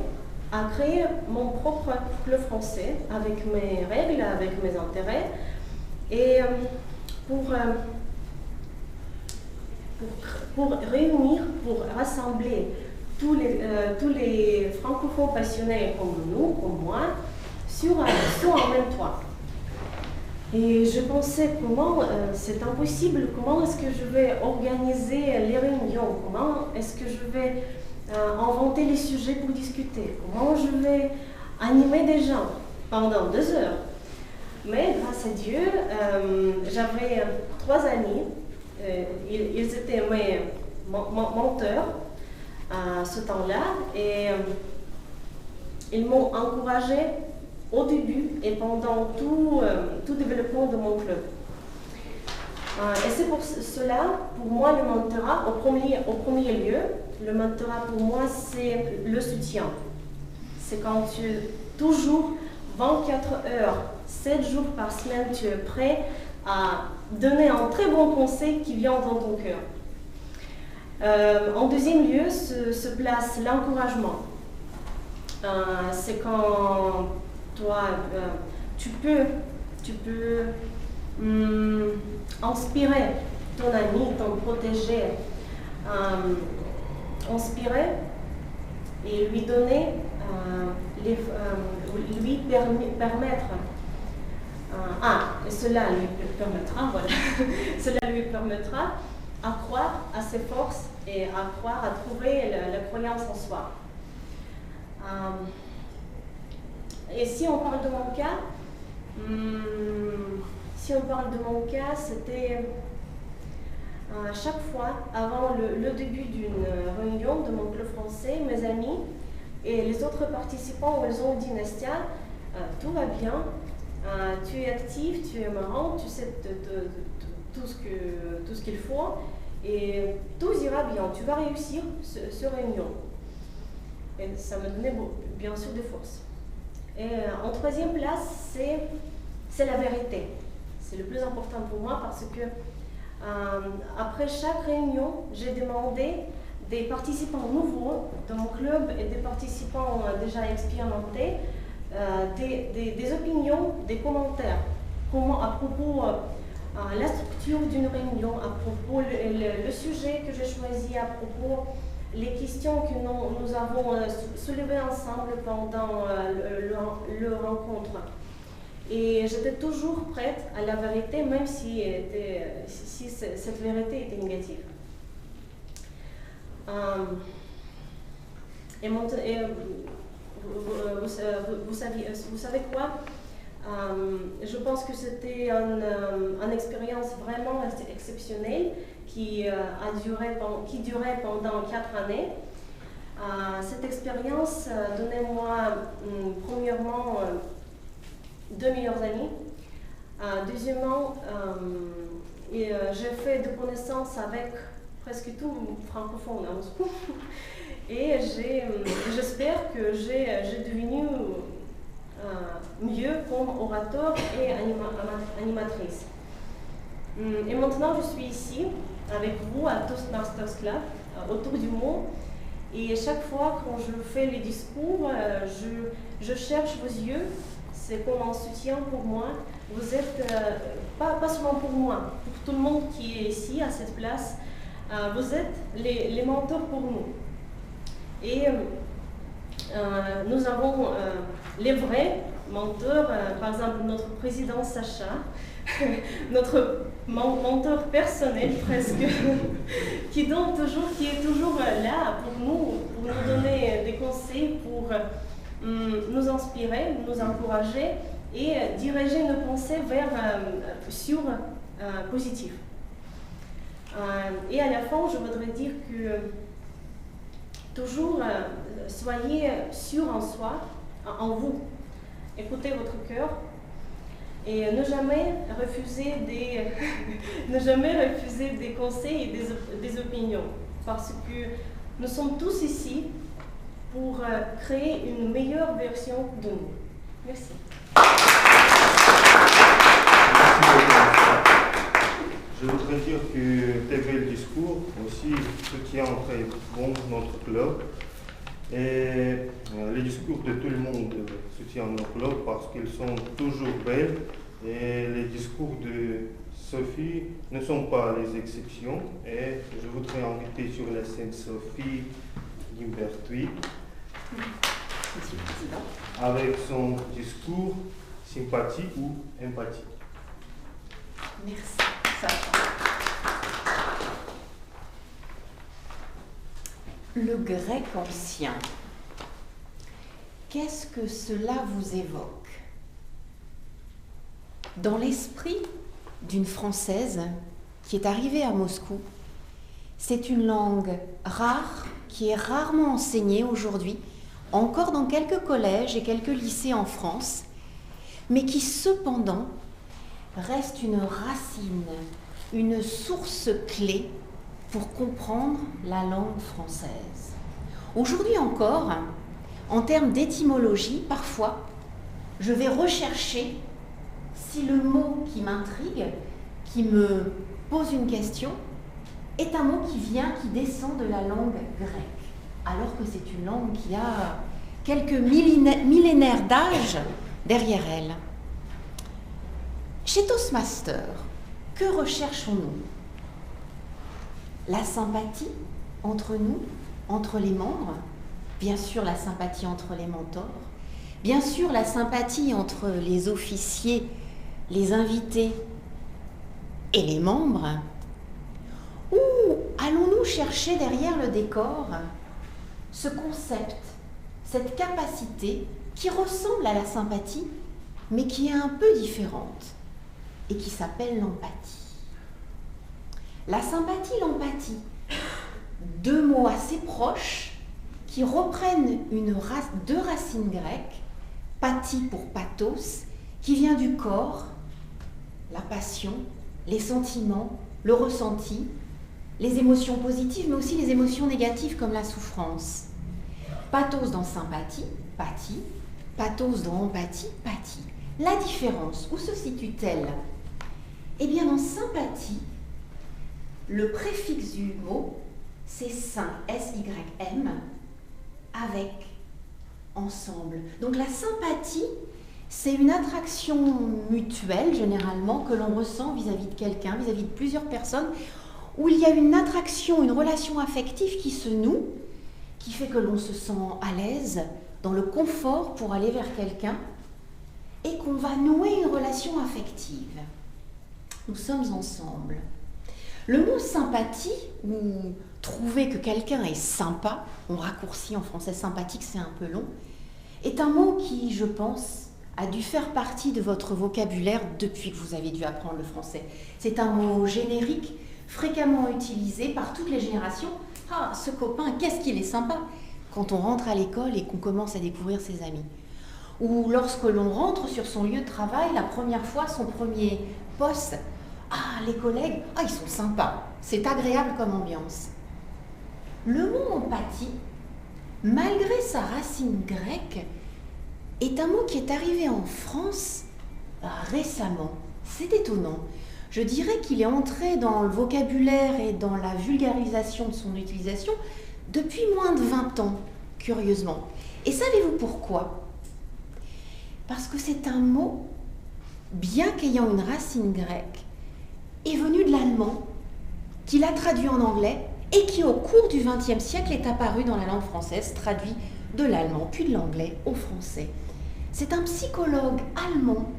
à créer mon propre club français avec mes règles, avec mes intérêts. Et pour pour réunir, pour rassembler tous les francophones passionnés comme nous, comme moi, sur un même toit. Et je pensais comment c'est impossible, comment est-ce que je vais organiser les réunions, comment est-ce que je vais inventer les sujets pour discuter, comment je vais animer des gens pendant 2 heures. Mais grâce à Dieu, j'avais 3 amis, ils étaient mes menteurs à ce temps-là et ils m'ont encouragé au début et pendant tout développement de mon club. Et c'est pour cela, pour moi, le mentorat, au premier lieu, le mentorat pour moi, c'est le soutien. C'est quand tu es toujours 24 heures, 7 jours par semaine, tu es prêt à donner un très bon conseil qui vient dans ton cœur. En deuxième lieu se place l'encouragement. C'est quand toi, tu peux inspirer ton ami, ton protégé, inspirer et lui donner, lui permettre. Et cela lui permettra, voilà, cela lui permettra à croire à ses forces et à croire, à trouver la croyance en soi. Et si on parle de mon cas, c'était chaque fois avant le début d'une réunion de mon club français, mes amis et les autres participants, ils ont dit Nastia, tout va bien, tu es active, tu es marrant, tu sais tout ce qu'il faut et tout ira bien, tu vas réussir ce réunion. Et ça me donnait bien sûr des forces. Et en troisième place, c'est la vérité. C'est le plus important pour moi parce que après chaque réunion, j'ai demandé des participants nouveaux dans mon club et des participants déjà expérimentés des opinions, des commentaires, à propos la structure d'une réunion, à propos le sujet que j'ai choisi, à propos les questions que nous avons soulevées ensemble pendant le rencontre. Et j'étais toujours prête à la vérité, même si cette vérité était négative. Vous savez quoi? Je pense que c'était une expérience vraiment exceptionnelle qui durait pendant 4 années. Cette expérience donnait moi, premièrement, 2 meilleurs amis. Deuxièmement, j'ai fait de connaissances avec presque tous les francophones à Moscou. Et j'espère que j'ai devenu mieux comme orateur et animatrice. Et maintenant, je suis ici avec vous à Toastmasters Club, autour du monde. Et chaque fois quand je fais les discours, je cherche vos yeux. C'est comme un soutien pour moi. Vous êtes, pas seulement pour moi, pour tout le monde qui est ici, à cette place, vous êtes les mentors pour nous. Et nous avons les vrais mentors, par exemple notre président Sacha, notre mentor personnel presque, qui est toujours là pour nous donner des conseils, pour nous inspirer, nous encourager et diriger nos pensées sur positif. Et à la fin, je voudrais dire que toujours soyez sûrs en soi, en vous. Écoutez votre cœur et ne jamais refuser des conseils et des opinions. Parce que nous sommes tous ici pour créer une meilleure version de nous. Merci. Je voudrais dire que tes belles discours aussi soutiennent très bon notre club. Et les discours de tout le monde soutiennent notre club parce qu'ils sont toujours belles Et les discours de Sophie ne sont pas les exceptions. Et je voudrais inviter sur la scène Sophie Guimbertuy avec son discours sympathie ou empathie. Merci, Sacha. Le grec ancien, qu'est-ce que cela vous évoque? Dans l'esprit d'une Française qui est arrivée à Moscou, c'est une langue rare qui est rarement enseignée aujourd'hui, encore dans quelques collèges et quelques lycées en France, mais qui cependant reste une racine, une source clé pour comprendre la langue française. Aujourd'hui encore, en termes d'étymologie, parfois, je vais rechercher si le mot qui m'intrigue, qui me pose une question, est un mot qui descend de la langue grecque, alors que c'est une langue qui a quelques millénaires d'âge derrière elle. Chez Toastmaster, que recherchons-nous? La sympathie entre nous, entre les membres, bien sûr la sympathie entre les mentors, bien sûr la sympathie entre les officiers, les invités et les membres, ou allons-nous chercher derrière le décor ce concept, cette capacité qui ressemble à la sympathie, mais qui est un peu différente et qui s'appelle l'empathie. La sympathie, l'empathie, deux mots assez proches qui reprennent deux racines grecques, pathie pour pathos, qui vient du corps, la passion, les sentiments, le ressenti, les émotions positives, mais aussi les émotions négatives comme la souffrance. Pathos dans sympathie, pathie, pathos dans empathie, pathie. La différence, où se situe-t-elle? Eh bien, dans sympathie, le préfixe du mot, c'est sym, S-Y-M, avec, ensemble. Donc la sympathie, c'est une attraction mutuelle, généralement, que l'on ressent vis-à-vis de quelqu'un, vis-à-vis de plusieurs personnes, où il y a une attraction, une relation affective qui se noue, qui fait que l'on se sent à l'aise, dans le confort pour aller vers quelqu'un, et qu'on va nouer une relation affective. Nous sommes ensemble. Le mot sympathie, ou trouver que quelqu'un est sympa, on raccourcit en français sympathique, c'est un peu long, est un mot qui, je pense, a dû faire partie de votre vocabulaire depuis que vous avez dû apprendre le français. C'est un mot générique, fréquemment utilisé par toutes les générations. Ah, ce copain, qu'est-ce qu'il est sympa! Quand on rentre à l'école et qu'on commence à découvrir ses amis. Ou lorsque l'on rentre sur son lieu de travail, la première fois, son premier poste, ah, les collègues, ah, ils sont sympas, c'est agréable comme ambiance. Le mot empathie, malgré sa racine grecque, est un mot qui est arrivé en France récemment. C'est étonnant. Je dirais qu'il est entré dans le vocabulaire et dans la vulgarisation de son utilisation depuis moins de 20 ans, curieusement. Et savez-vous pourquoi? Parce que c'est un mot, bien qu'ayant une racine grecque, est venu de l'allemand, qu'il a traduit en anglais et qui, au cours du XXe siècle, est apparu dans la langue française, traduit de l'allemand puis de l'anglais au français. C'est un psychologue allemand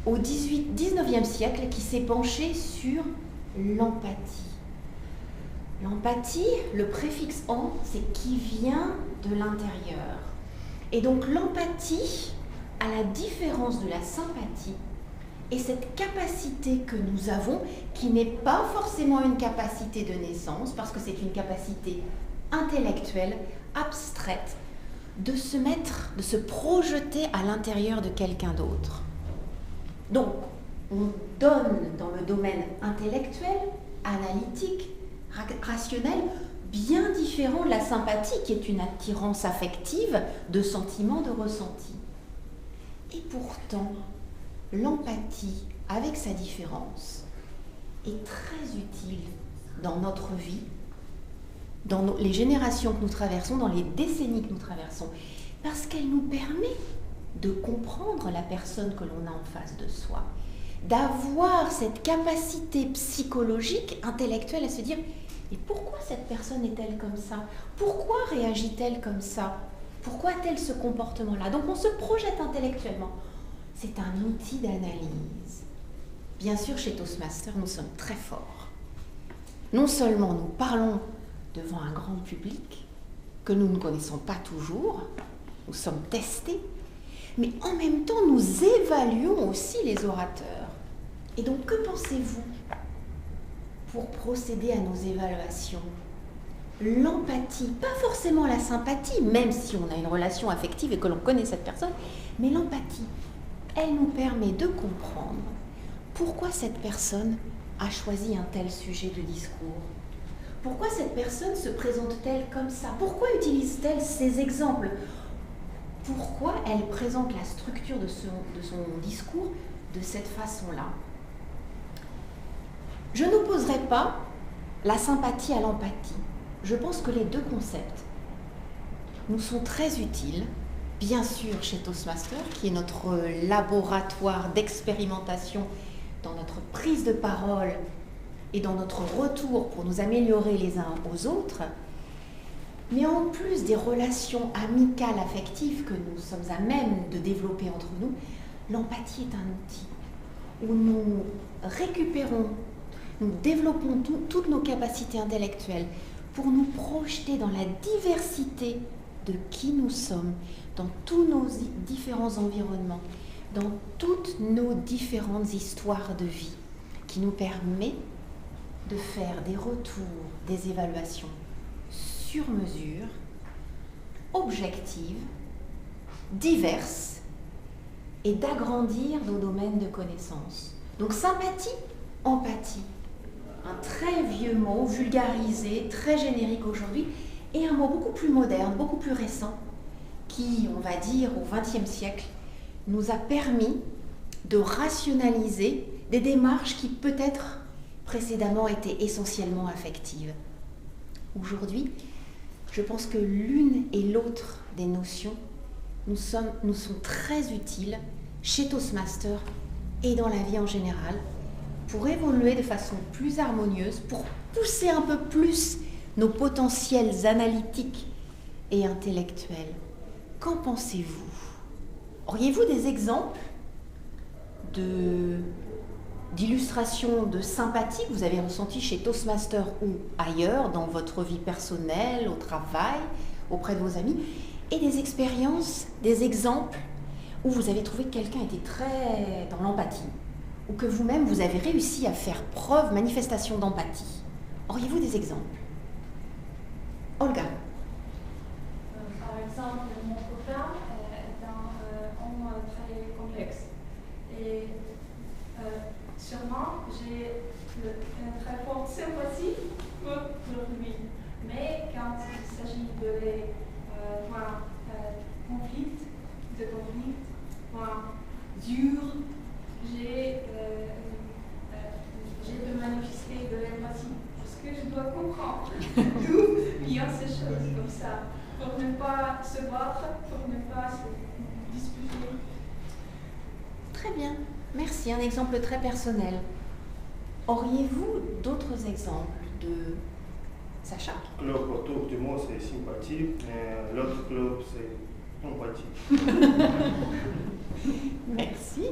au XIXe siècle qui s'est penché sur l'empathie. L'empathie, le préfixe en, c'est qui vient de l'intérieur. Et donc l'empathie, à la différence de la sympathie, est cette capacité que nous avons, qui n'est pas forcément une capacité de naissance, parce que c'est une capacité intellectuelle, abstraite, de se projeter à l'intérieur de quelqu'un d'autre. Donc, on donne dans le domaine intellectuel, analytique, rationnel, bien différent de la sympathie, qui est une attirance affective, de sentiment, de ressenti. Et pourtant, l'empathie, avec sa différence, est très utile dans notre vie, dans les générations que nous traversons, dans les décennies que nous traversons, parce qu'elle nous permet de comprendre la personne que l'on a en face de soi, d'avoir cette capacité psychologique, intellectuelle à se dire « Et pourquoi cette personne est-elle comme ça? Pourquoi réagit-elle comme ça? Pourquoi a-t-elle ce comportement-là » Donc on se projette intellectuellement. C'est un outil d'analyse. Bien sûr, chez Toastmasters, nous sommes très forts. Non seulement nous parlons devant un grand public que nous ne connaissons pas toujours, nous sommes testés, mais en même temps, nous évaluons aussi les orateurs. Et donc, que pensez-vous pour procéder à nos évaluations? L'empathie, pas forcément la sympathie, même si on a une relation affective et que l'on connaît cette personne, mais l'empathie, elle nous permet de comprendre pourquoi cette personne a choisi un tel sujet de discours. Pourquoi cette personne se présente-t-elle comme ça? Pourquoi utilise-t-elle ces exemples? Pourquoi elle présente la structure de son discours de cette façon-là? Je n'opposerai pas la sympathie à l'empathie. Je pense que les deux concepts nous sont très utiles, bien sûr chez Toastmasters, qui est notre laboratoire d'expérimentation dans notre prise de parole et dans notre retour pour nous améliorer les uns aux autres, mais en plus des relations amicales, affectives que nous sommes à même de développer entre nous, l'empathie est un outil où nous récupérons, nous développons toutes nos capacités intellectuelles pour nous projeter dans la diversité de qui nous sommes, dans tous nos différents environnements, dans toutes nos différentes histoires de vie, qui nous permet de faire des retours, des évaluations sur mesure, objectives, diverses, et d'agrandir nos domaines de connaissances. Donc sympathie, empathie, un très vieux mot, vulgarisé, très générique aujourd'hui, et un mot beaucoup plus moderne, beaucoup plus récent, qui, on va dire, au XXe siècle, nous a permis de rationaliser des démarches qui peut-être précédemment étaient essentiellement affectives. Aujourd'hui, je pense que l'une et l'autre des notions nous sont très utiles chez Toastmasters et dans la vie en général pour évoluer de façon plus harmonieuse, pour pousser un peu plus nos potentiels analytiques et intellectuels. Qu'en pensez-vous? Auriez-vous des exemples d'illustrations de sympathie que vous avez ressenties chez Toastmasters ou ailleurs, dans votre vie personnelle, au travail, auprès de vos amis, et des expériences, des exemples où vous avez trouvé que quelqu'un était très dans l'empathie, ou que vous-même vous avez réussi à faire preuve, manifestation d'empathie? Auriez-vous des exemples? Olga. Par exemple, mon copain est un homme très complexe. Et sûrement, j'ai une très forte sympathie pour lui. Mais quand il s'agit de conflit dur, j'ai de manifester de l'empathie. Parce que je dois comprendre d'où viennent ces choses comme ça, pour ne pas se battre, pour ne pas se disputer. Très bien, merci. Un exemple très personnel. Auriez-vous d'autres exemples de Sacha? Club autour du mot, c'est sympathie, et l'autre club, c'est empathie. Merci.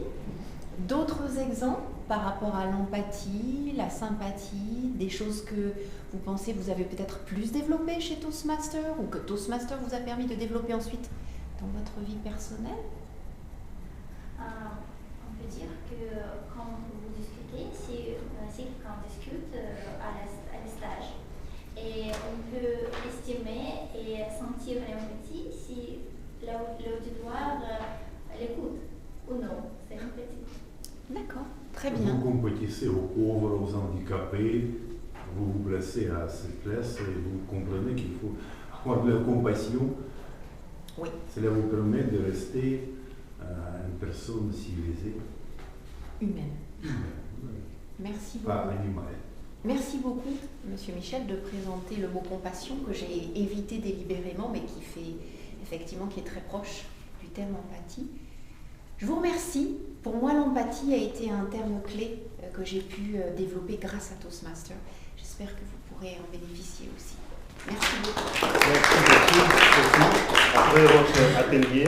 D'autres exemples par rapport à l'empathie, la sympathie, des choses que vous pensez vous avez peut-être plus développées chez Toastmasters ou que Toastmasters vous a permis de développer ensuite dans votre vie personnelle? On peut dire que quand vous discutez, si quelqu'un discute à l'estage, et on peut estimer et sentir l'empathie si l'auditoire l'écoute ou non. C'est l'empathie. D'accord, très bien. Vous compétissez aux pauvres, aux handicapés, vous vous placez à cette place et vous comprenez qu'il faut avoir de la compassion. Oui. Cela vous permet de rester une personne civilisée. Humaine. Oui. Merci beaucoup. Pas animale. Merci beaucoup, Monsieur Michel, de présenter le mot compassion que j'ai évité délibérément, mais qui est très proche du terme empathie. Je vous remercie. Pour moi, l'empathie a été un terme clé que j'ai pu développer grâce à Toastmaster. J'espère que vous pourrez en bénéficier aussi. Merci beaucoup. Merci beaucoup, Sophie. Après votre atelier,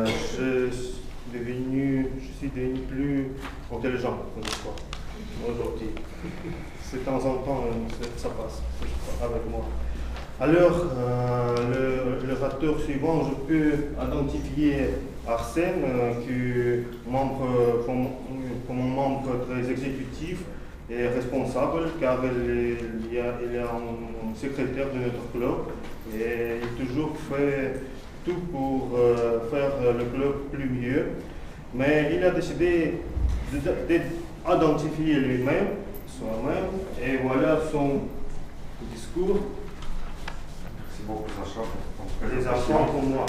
je suis devenu plus intelligent, je crois, aujourd'hui. De temps en temps, ça passe avec moi. Alors, l'orateur suivant, je peux identifier Arsène, comme un membre très exécutif et responsable, car il est un secrétaire de notre club et il toujours fait tout pour faire le club plus mieux. Mais il a décidé d'identifier lui-même, soi-même, et voilà son discours. Merci beaucoup, Sacha, pour ton Les présentation. enfants pour moi.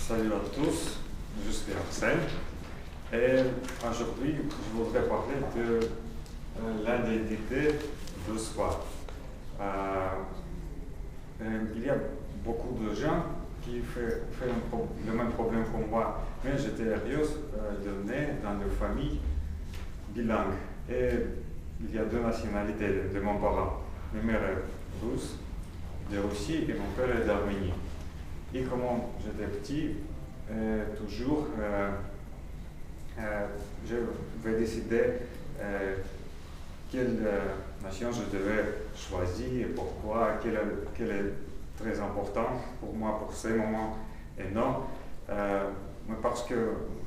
Salut à tous, je suis Arsène et aujourd'hui je voudrais parler de l'identité de soi. Il y a beaucoup de gens qui font le même problème que moi, mais j'étais heureuse de naître dans une famille bilingue et il y a deux nationalités de mon parent. Ma mère est russe, de Russie et mon père est d'Arménie. Et comme j'étais petit, toujours, je vais décider quelle nation je devais choisir et pourquoi, quel est très important pour moi pour ces moments et non. Mais parce que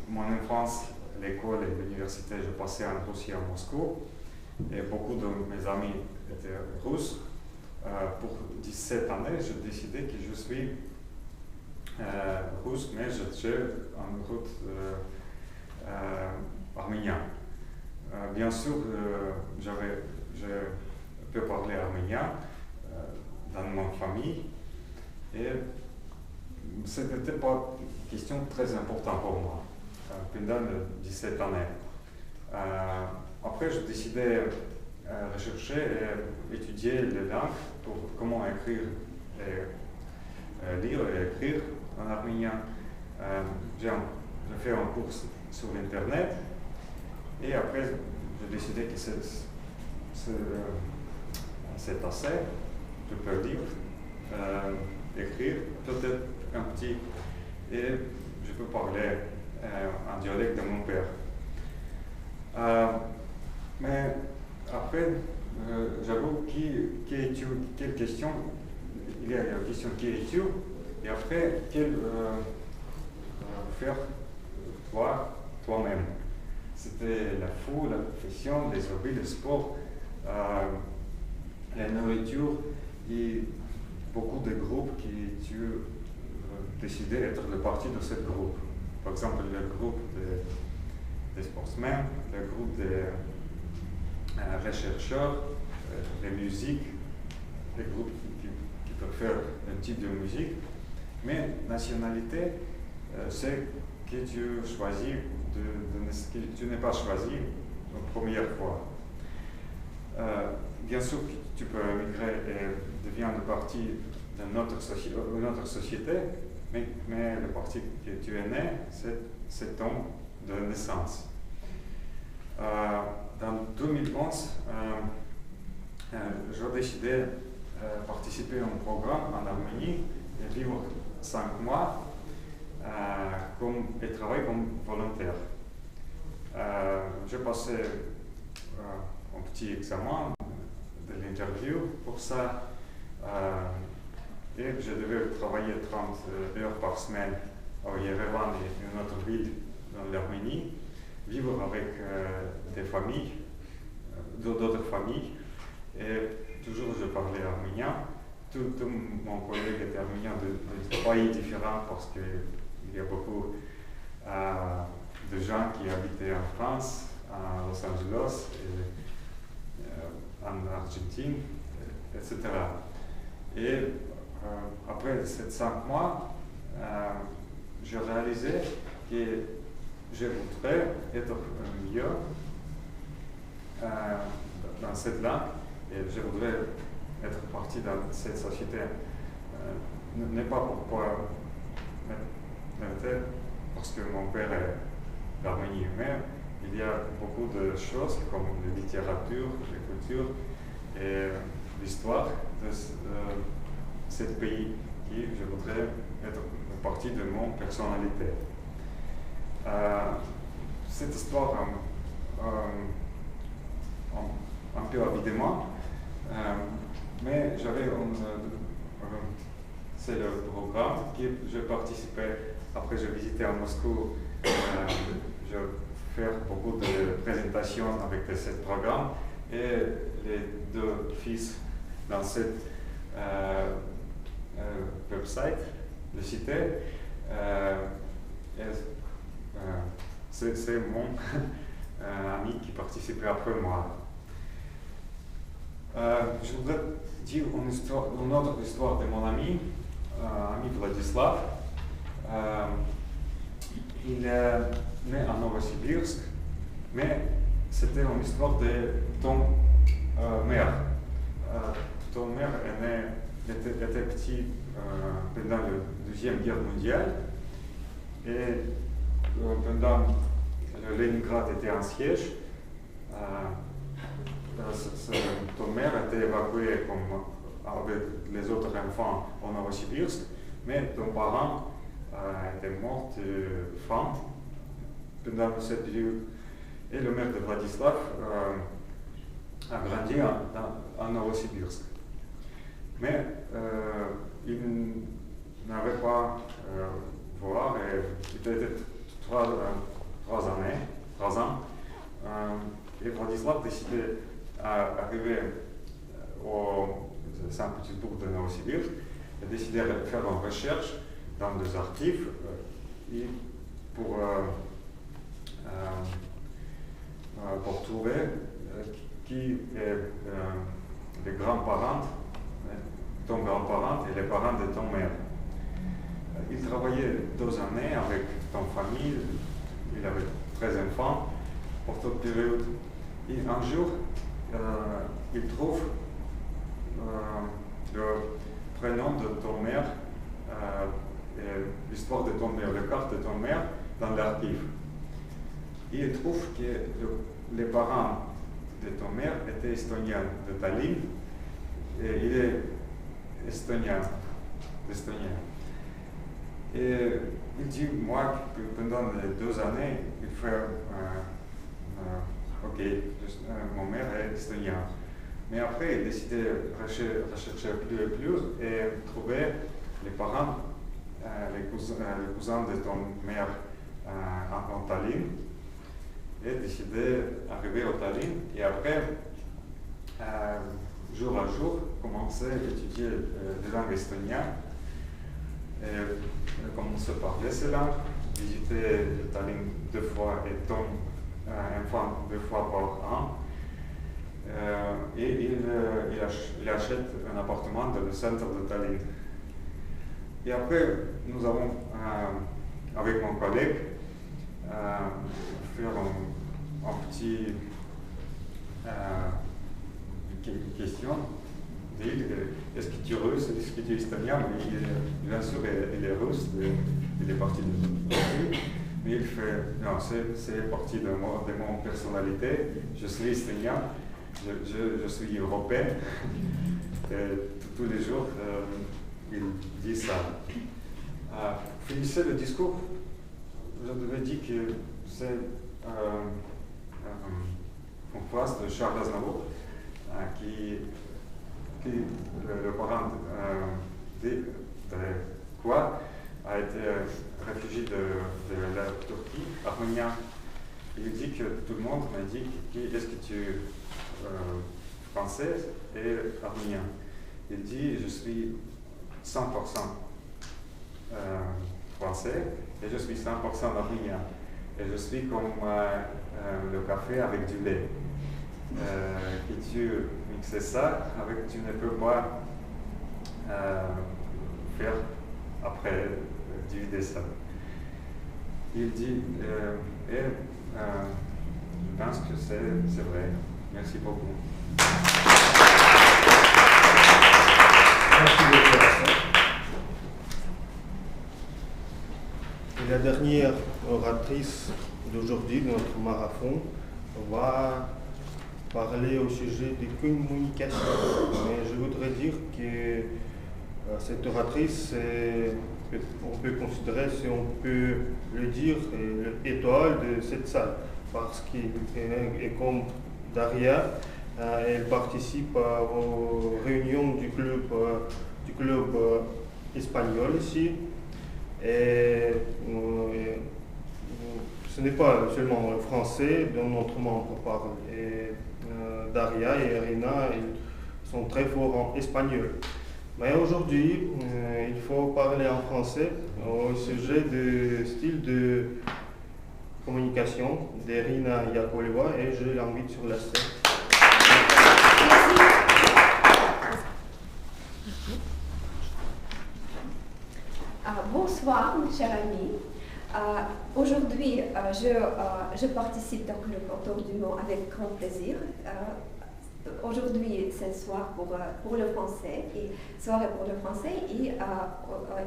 mon enfance, l'école et l'université, je passais en Russie, à Moscou, et beaucoup de mes amis étaient russes. Pour 17 années, j'ai décidé que je suis russe, mais j'étais en route arménien. Bien sûr, je peux parler arménien dans ma famille et ce n'était pas une question très importante pour moi pendant 17 années. Après, j'ai décidé rechercher et étudier les langues pour comment écrire et lire et écrire en arménien. J'ai fait un cours sur Internet et après j'ai décidé que c'est assez. Je peux lire, écrire, peut-être un petit, et je peux parler en dialecte de mon père. Mais après, j'avoue, qui es-tu? Quelle question? Il y a la question qui es-tu? Et après, quel faire toi-même? C'était la foule, la profession, les hobbies, le sport, la nourriture et beaucoup de groupes qui tu décidé d'être le parti de ce groupe. Par exemple, le groupe des sportsmen, le groupe des rechercheurs, les musiques, les groupes qui peuvent faire un type de musique. Mais nationalité, c'est que tu choisis, que tu n'es pas choisi la première fois. Bien sûr, tu peux émigrer et devenir une partie d'une autre société, mais le parti que tu es né, c'est ton de naissance. Dans 2011, j'ai décidé de participer à un programme en Arménie et vivre 5 mois et travailler comme volontaire. J'ai passé un petit examen de l'interview pour ça et je devais travailler 30 heures par semaine à Yerevan et une autre ville dans l'Arménie, vivre avec des familles, d'autres familles, et toujours je parlais arménien. Tout mon collègue était arménien de pays différents parce qu'il y a beaucoup de gens qui habitaient en France, à Los Angeles, et, en Argentine, etc. Et après ces 5 mois, j'ai réalisé que je voudrais être mieux dans cette langue et je voudrais être partie dans cette société n'est pas pourquoi parce que mon père est d'Arménie, mais il y a beaucoup de choses comme la littérature, la culture et l'histoire de ce pays qui je voudrais être partie de mon personnalité. Cette histoire un peu évidemment, mais j'avais c'est le programme que je participais. Après, je visitais à Moscou, je fais beaucoup de présentations avec ce programme et les deux fils dans cette website, le cité, c'est mon ami qui participait après moi. Je voudrais dire une autre histoire de mon ami Vladislav. Il est né à Novosibirsk, mais c'était une histoire de ton mère. Ton mère était petit pendant la Deuxième Guerre mondiale et pendant le Leningrad était en siège. Ton mère était évacuée avec les autres enfants en Novosibirsk, mais ton parent était mort de faim pendant cette période. Et le maire de Vladislav a grandi en Novosibirsk. Mais il n'avait pas voir, et il était 3 ans. Et Vladislav décidait d'arriver au Saint-Pétersbourg de Novosibirsk et décidé de faire une recherche dans des archives pour trouver qui est les grands-parents, ton grand-parent et les parents de ton mère. Il travaillait 2 années avec ton famille, il avait 13 enfants pour toute période. Et un jour, il trouve le prénom de ton mère, l'histoire de ton mère, la carte de ton mère dans l'archive. Et il trouve que les parents de ton mère étaient estoniens de Tallinn, et il est estonien, d'Estonien. Et il dit, moi, que pendant les 2 années, il fait, ok, mon mère est estonien. Mais après, il décidait de rechercher plus et plus et trouver les parents, les cousins de ton mère en Tallinn. Et décidé d'arriver au Tallinn. Et après, jour à jour, commencer à étudier les langues estoniennes. Et commencer à parler ces langues, visiter le Tallinn 2 fois et ton enfant 2 fois par an. Et il achète un appartement dans le centre de Tallinn. Et après, nous avons, avec mon collègue, fait un petit question. Est-ce que tu es russe, est-ce que tu es estonien? Mais bien sûr, il est russe, il est parti de Russie. Mais il fait, non, c'est partie de mon personnalité. Je suis estonien, je suis européen. Tous les jours, il dit ça. Finissez le discours. Je devais dire que c'est une phrase de Charles Aznavour qui le parent de quoi a été réfugié de la Turquie, arménien. Il dit que tout le monde m'a dit est-ce que tu es français et arménien. Il dit je suis 100% français et je suis 100% arménien. Et je suis comme le café avec du lait. Et tu mixes ça avec, tu ne peux pas faire après diviser ça. Il dit, je pense que c'est vrai. Merci beaucoup. la dernière oratrice d'aujourd'hui, de notre marathon, va parler au sujet des communications. Mais je voudrais dire que cette oratrice, on peut considérer, si on peut le dire, l'étoile de cette salle. Parce qu'elle, comme Daria, elle participe aux réunions du club espagnol ici. Et ce n'est pas seulement le français dont notre membre parle. Et Daria et Irina, ils sont très forts en espagnol. Mais aujourd'hui, il faut parler en français au sujet du style de communication d'Irina Yakovleva et je l'invite sur la scène. Bonsoir, mes chers amis. Aujourd'hui, je participe dans le Autour du Monde avec grand plaisir. Aujourd'hui, c'est le soir pour le français et soirée pour le français et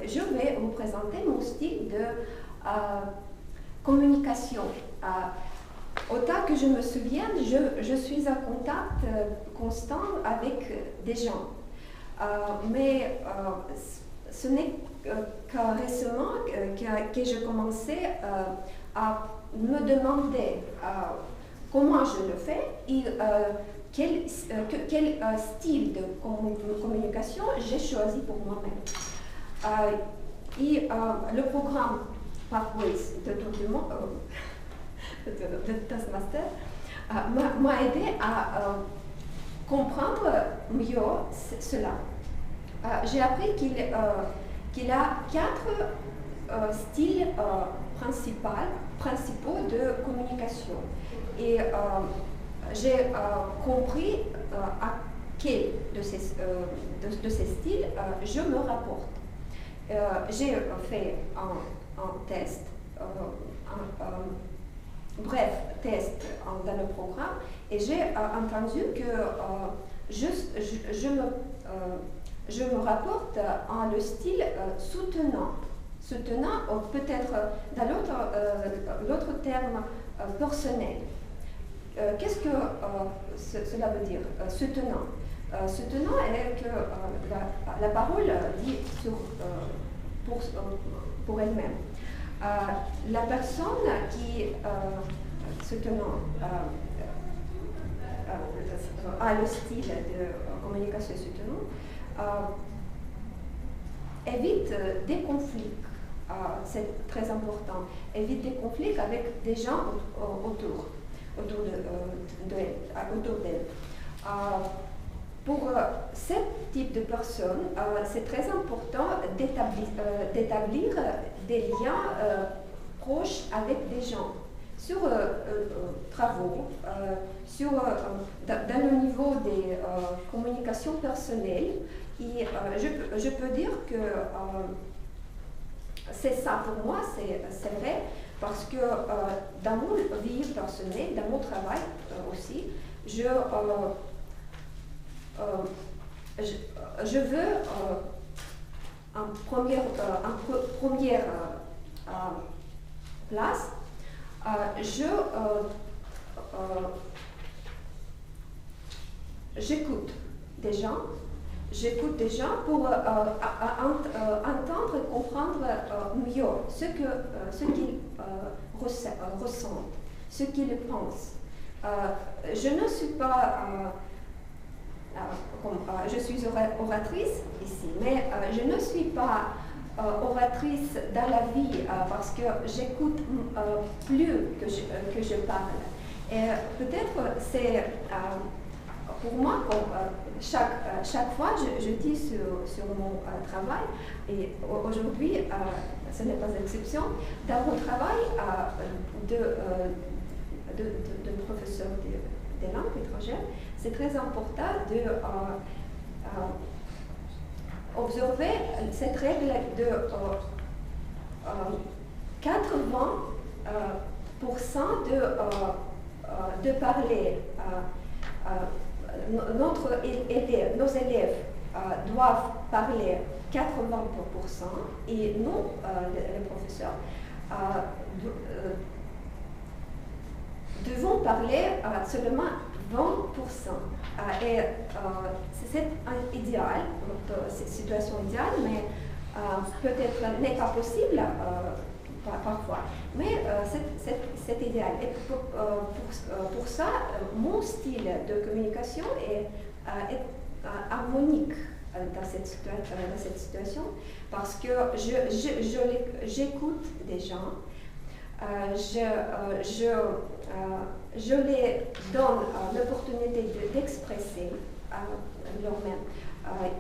je vais vous présenter mon style de communication. Autant que je me souviens, je suis en contact constant avec des gens. Mais ce n'est que récemment que je commençais à me demander comment je le fais et quel style de communication j'ai choisi pour moi-même. Et le programme Pathways de Tour du Monde, de Toastmaster, m'a aidé à comprendre mieux cela. J'ai appris qu'il a 4 styles principaux de communication. Et j'ai compris à quel de ces styles je me rapporte. J'ai fait un test, bref test dans le programme, et j'ai entendu que je me rapporte à le style soutenant. Soutenant, peut-être dans l'autre terme personnel. Qu'est-ce que cela veut dire, soutenant? Soutenant est que la parole dit pour elle-même. La personne qui, soutenant, a le style de communication soutenant, évite des conflits. C'est très important. Évite des conflits avec des gens autour d'elle. Pour ce type de personnes, c'est très important d'établir des liens proches avec des gens sur travaux, dans le niveau des communications personnelles. Et je peux dire que c'est ça pour moi, c'est vrai, parce que dans mon vie personnelle, dans mon travail aussi, je veux en première place, j'écoute des gens. J'écoute des gens pour entendre et comprendre mieux ce qu'ils ressentent, ce qu'ils pensent. Je ne suis pas, je suis oratrice ici, mais je ne suis pas oratrice dans la vie parce que j'écoute plus que je parle. Et peut-être c'est pour moi, chaque fois, je dis sur mon travail, et aujourd'hui, ce n'est pas l'exception, dans mon travail de professeur des langues étrangères, c'est très important d'observer cette règle de 80% de parler. Nos élèves doivent parler 80% et nous, les professeurs, devons parler seulement 20%. Et c'est un idéal, c'est une situation idéale, mais peut-être n'est pas possible parfois. Mais c'est idéal. Et pour ça, mon style de communication est harmonique dans cette situation parce que j'écoute des gens, je les donne l'opportunité d'expresser leur-même.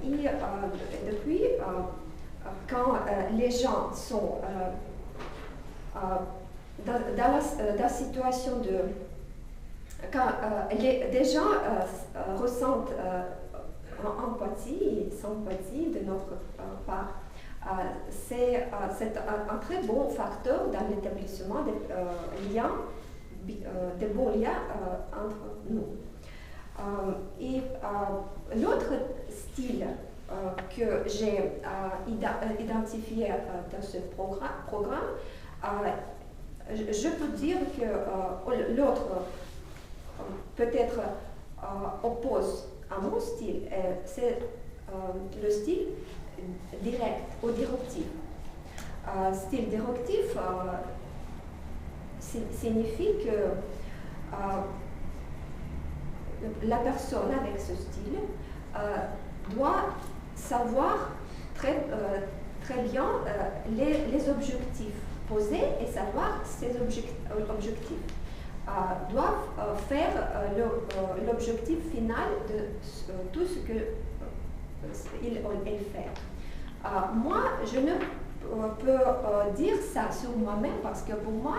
Et depuis, quand les gens sont dans la situation de... Quand des gens ressentent empathie et sympathie de notre part, c'est un très bon facteur dans l'établissement des liens, des bons liens entre nous. Et l'autre style que j'ai identifié dans ce programme, je peux dire que l'autre peut-être oppose à mon style, c'est le style direct ou directif. Style directif signifie que la personne avec ce style doit savoir très bien les objectifs posés et savoir ses objectifs. Doivent faire l'objectif final de tout ce qu'ils fait. Moi, je ne peux dire ça sur moi-même parce que pour moi,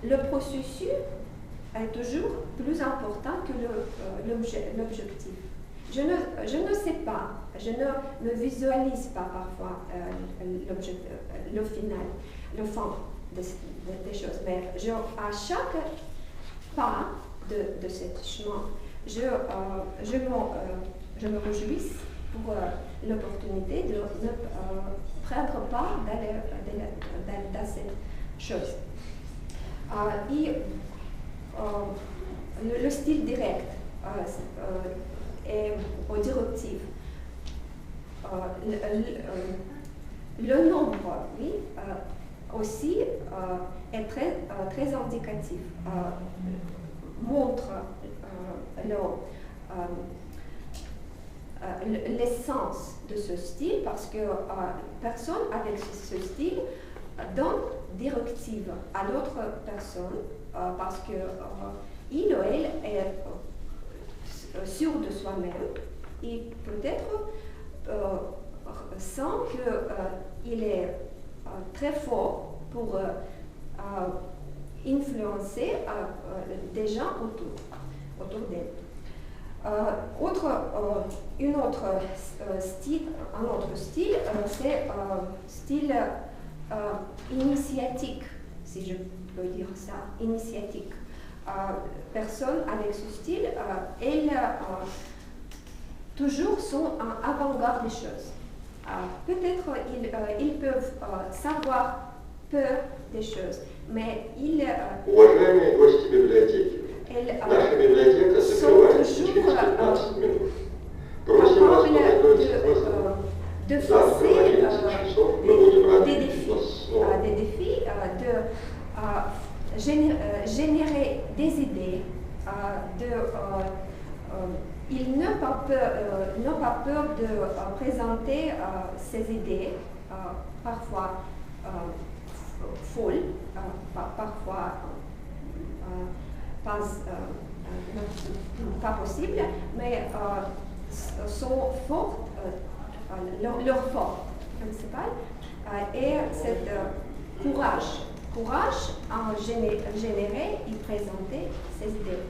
le processus est toujours plus important que l'objectif. Je ne sais pas, je ne me visualise pas parfois le final, le fond des choses, mais à chaque pas de ce chemin, je me réjouis pour l'opportunité de prendre part dans cette chose. Et le style direct est au directif. Le nombre, oui, aussi est très indicatif, montre l'essence de ce style parce que personne avec ce style donne directive à l'autre personne parce que il ou elle est sûr de soi-même et peut-être sent qu'il est très fort pour influencer des gens autour d'elle. Un autre style, c'est style initiatique, si je peux dire ça, initiatique. Personne avec ce style, elles toujours sont en avant-garde des choses. Peut-être ils peuvent savoir peur des choses, mais ils sont toujours de forcer des défis, générer des idées, ils n'ont pas peur de présenter ces idées, parfois folles, parfois pas possibles, mais sont fortes, leur force principale est cette courage à générer et présenter ces idées.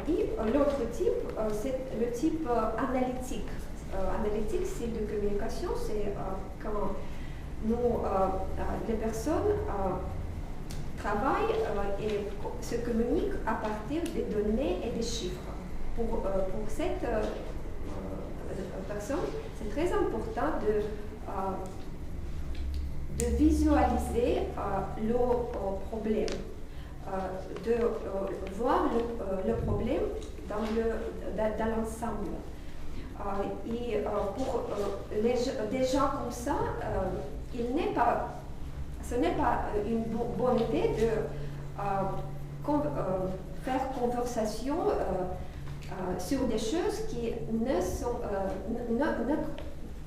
Et l'autre type, c'est le type analytique. Analytique, style de communication, c'est quand les personnes travaillent et se communiquent à partir des données et des chiffres. Pour cette personne, c'est très important de visualiser le problème, de voir le problème dans l'ensemble. Et pour des gens comme ça, ce n'est pas une bonne idée de faire conversation sur des choses qui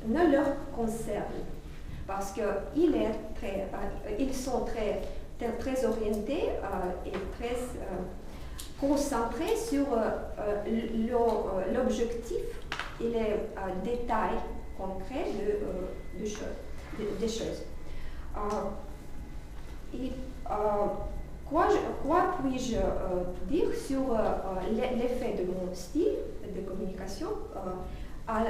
ne leur concernent. Parce qu'ils sont très orientés et très concentrés sur l'objectif et les détails concrets des choses. Et quoi puis-je dire sur l'effet de mon style de communication à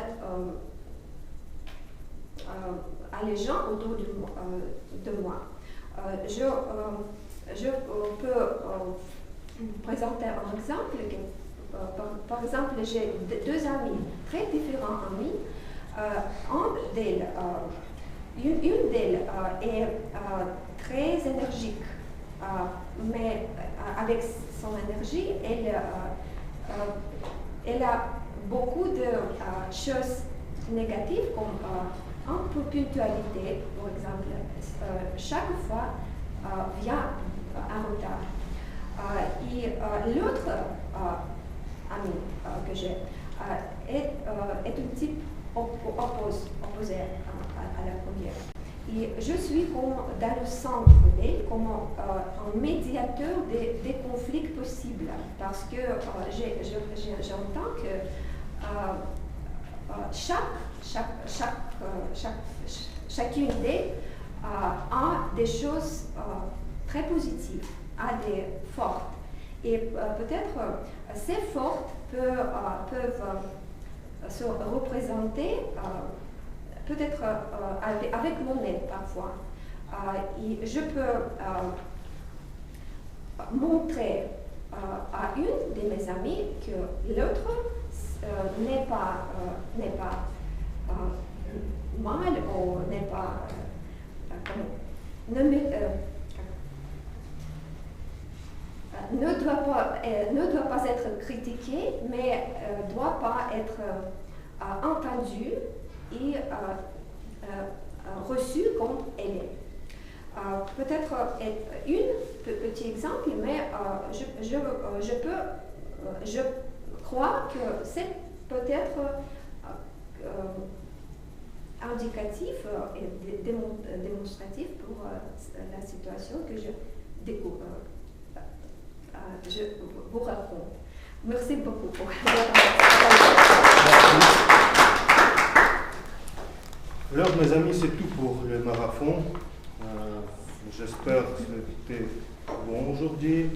les gens autour de moi? Je peux présenter un exemple. Par exemple, j'ai deux amis, très différents amis. Une d'elles est très énergique, mais avec son énergie, elle a beaucoup de choses négatives comme un peu ponctualité, par exemple. Chaque fois vient en retard. Et l'autre ami que j'ai est un type opposé à la première. Et je suis comme dans le centre d'elle, comme un médiateur des conflits possibles, parce que j'entends que chacune d'elles a des choses très positives, a des fortes. Et peut-être ces fortes peuvent se représenter peut-être avec mon aide parfois. Et je peux montrer à une de mes amies que l'autre n'est pas mal ou n'est pas ne doit pas être critiquée, mais doit pas être entendue et reçue comme elle est. Peut-être un petit exemple, mais je crois que c'est peut-être indicatif et démonstratif pour la situation que je découvre. Je vous raconte. Merci beaucoup pour Alors, mes amis, c'est tout pour le marathon. J'espère que c'était bon aujourd'hui.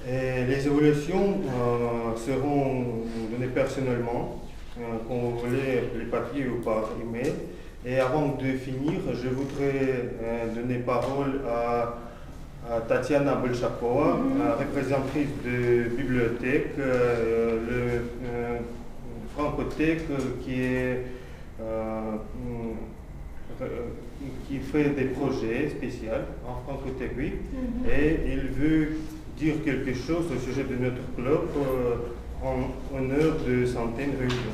Et les évaluations seront données personnellement, quand vous voulez les papiers ou par email. Et avant de finir, je voudrais donner parole à Tatiana Bolchakova, représentatrice de bibliothèque, le Francothèque qui fait des projets spéciaux en Francothèque, oui. Et il veut dire quelque chose au sujet de notre club en honneur de Centaine Réunion.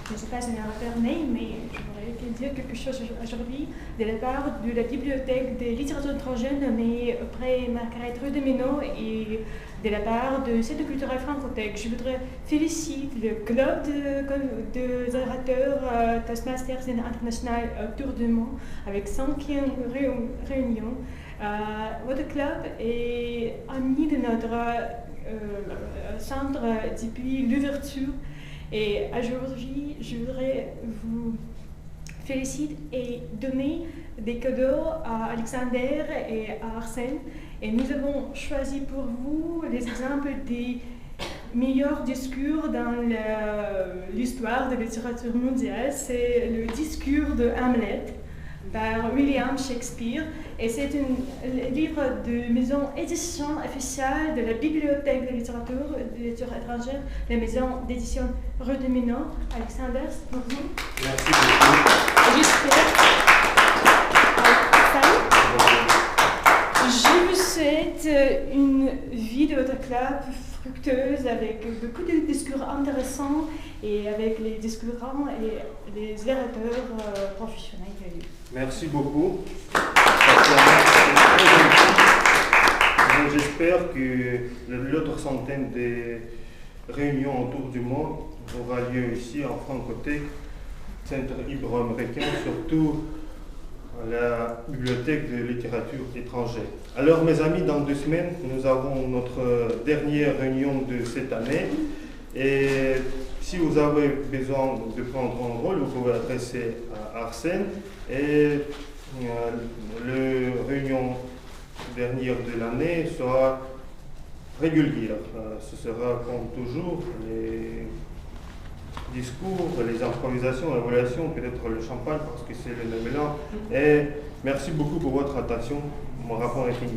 Je ne sais pas si c'est un fermé, mais je voudrais dire quelque chose aujourd'hui de la part de la bibliothèque des littératures étrangères nommée auprès Margaret Rudemino et de la part de Centre culturel Francothèque. Je voudrais féliciter le club de orateurs Toastmasters International autour du monde avec 5e réunion. Votre club est ami de notre centre depuis l'ouverture. Et aujourd'hui, je voudrais vous féliciter et donner des cadeaux à Alexander et à Arsène. Et nous avons choisi pour vous les exemples des meilleurs discours dans l'histoire de la littérature mondiale. C'est le discours de Hamlet, par William Shakespeare. Et c'est un livre de maison édition officielle de la Bibliothèque de littérature étrangère, la maison d'édition Rue de Minot. Alexander, bonjour. Merci beaucoup. Je vous souhaite une vie de votre club fructueuse avec beaucoup de discours intéressants et avec les discourants et les orateurs professionnels. Merci beaucoup. J'espère que l'autre centaine de réunions autour du monde aura lieu ici en Francothèque, Centre ibéro-américain, surtout la Bibliothèque de littérature étrangère. Alors mes amis, dans 2 semaines, nous avons notre dernière réunion de cette année. Et si vous avez besoin de prendre un rôle, vous pouvez adresser à Arsène. Et la réunion dernière de l'année sera régulière. Ce sera comme toujours les discours, les improvisations, l'évaluation, peut-être le champagne parce que c'est le mélange. Et merci beaucoup pour votre attention. Mon rapport est fini.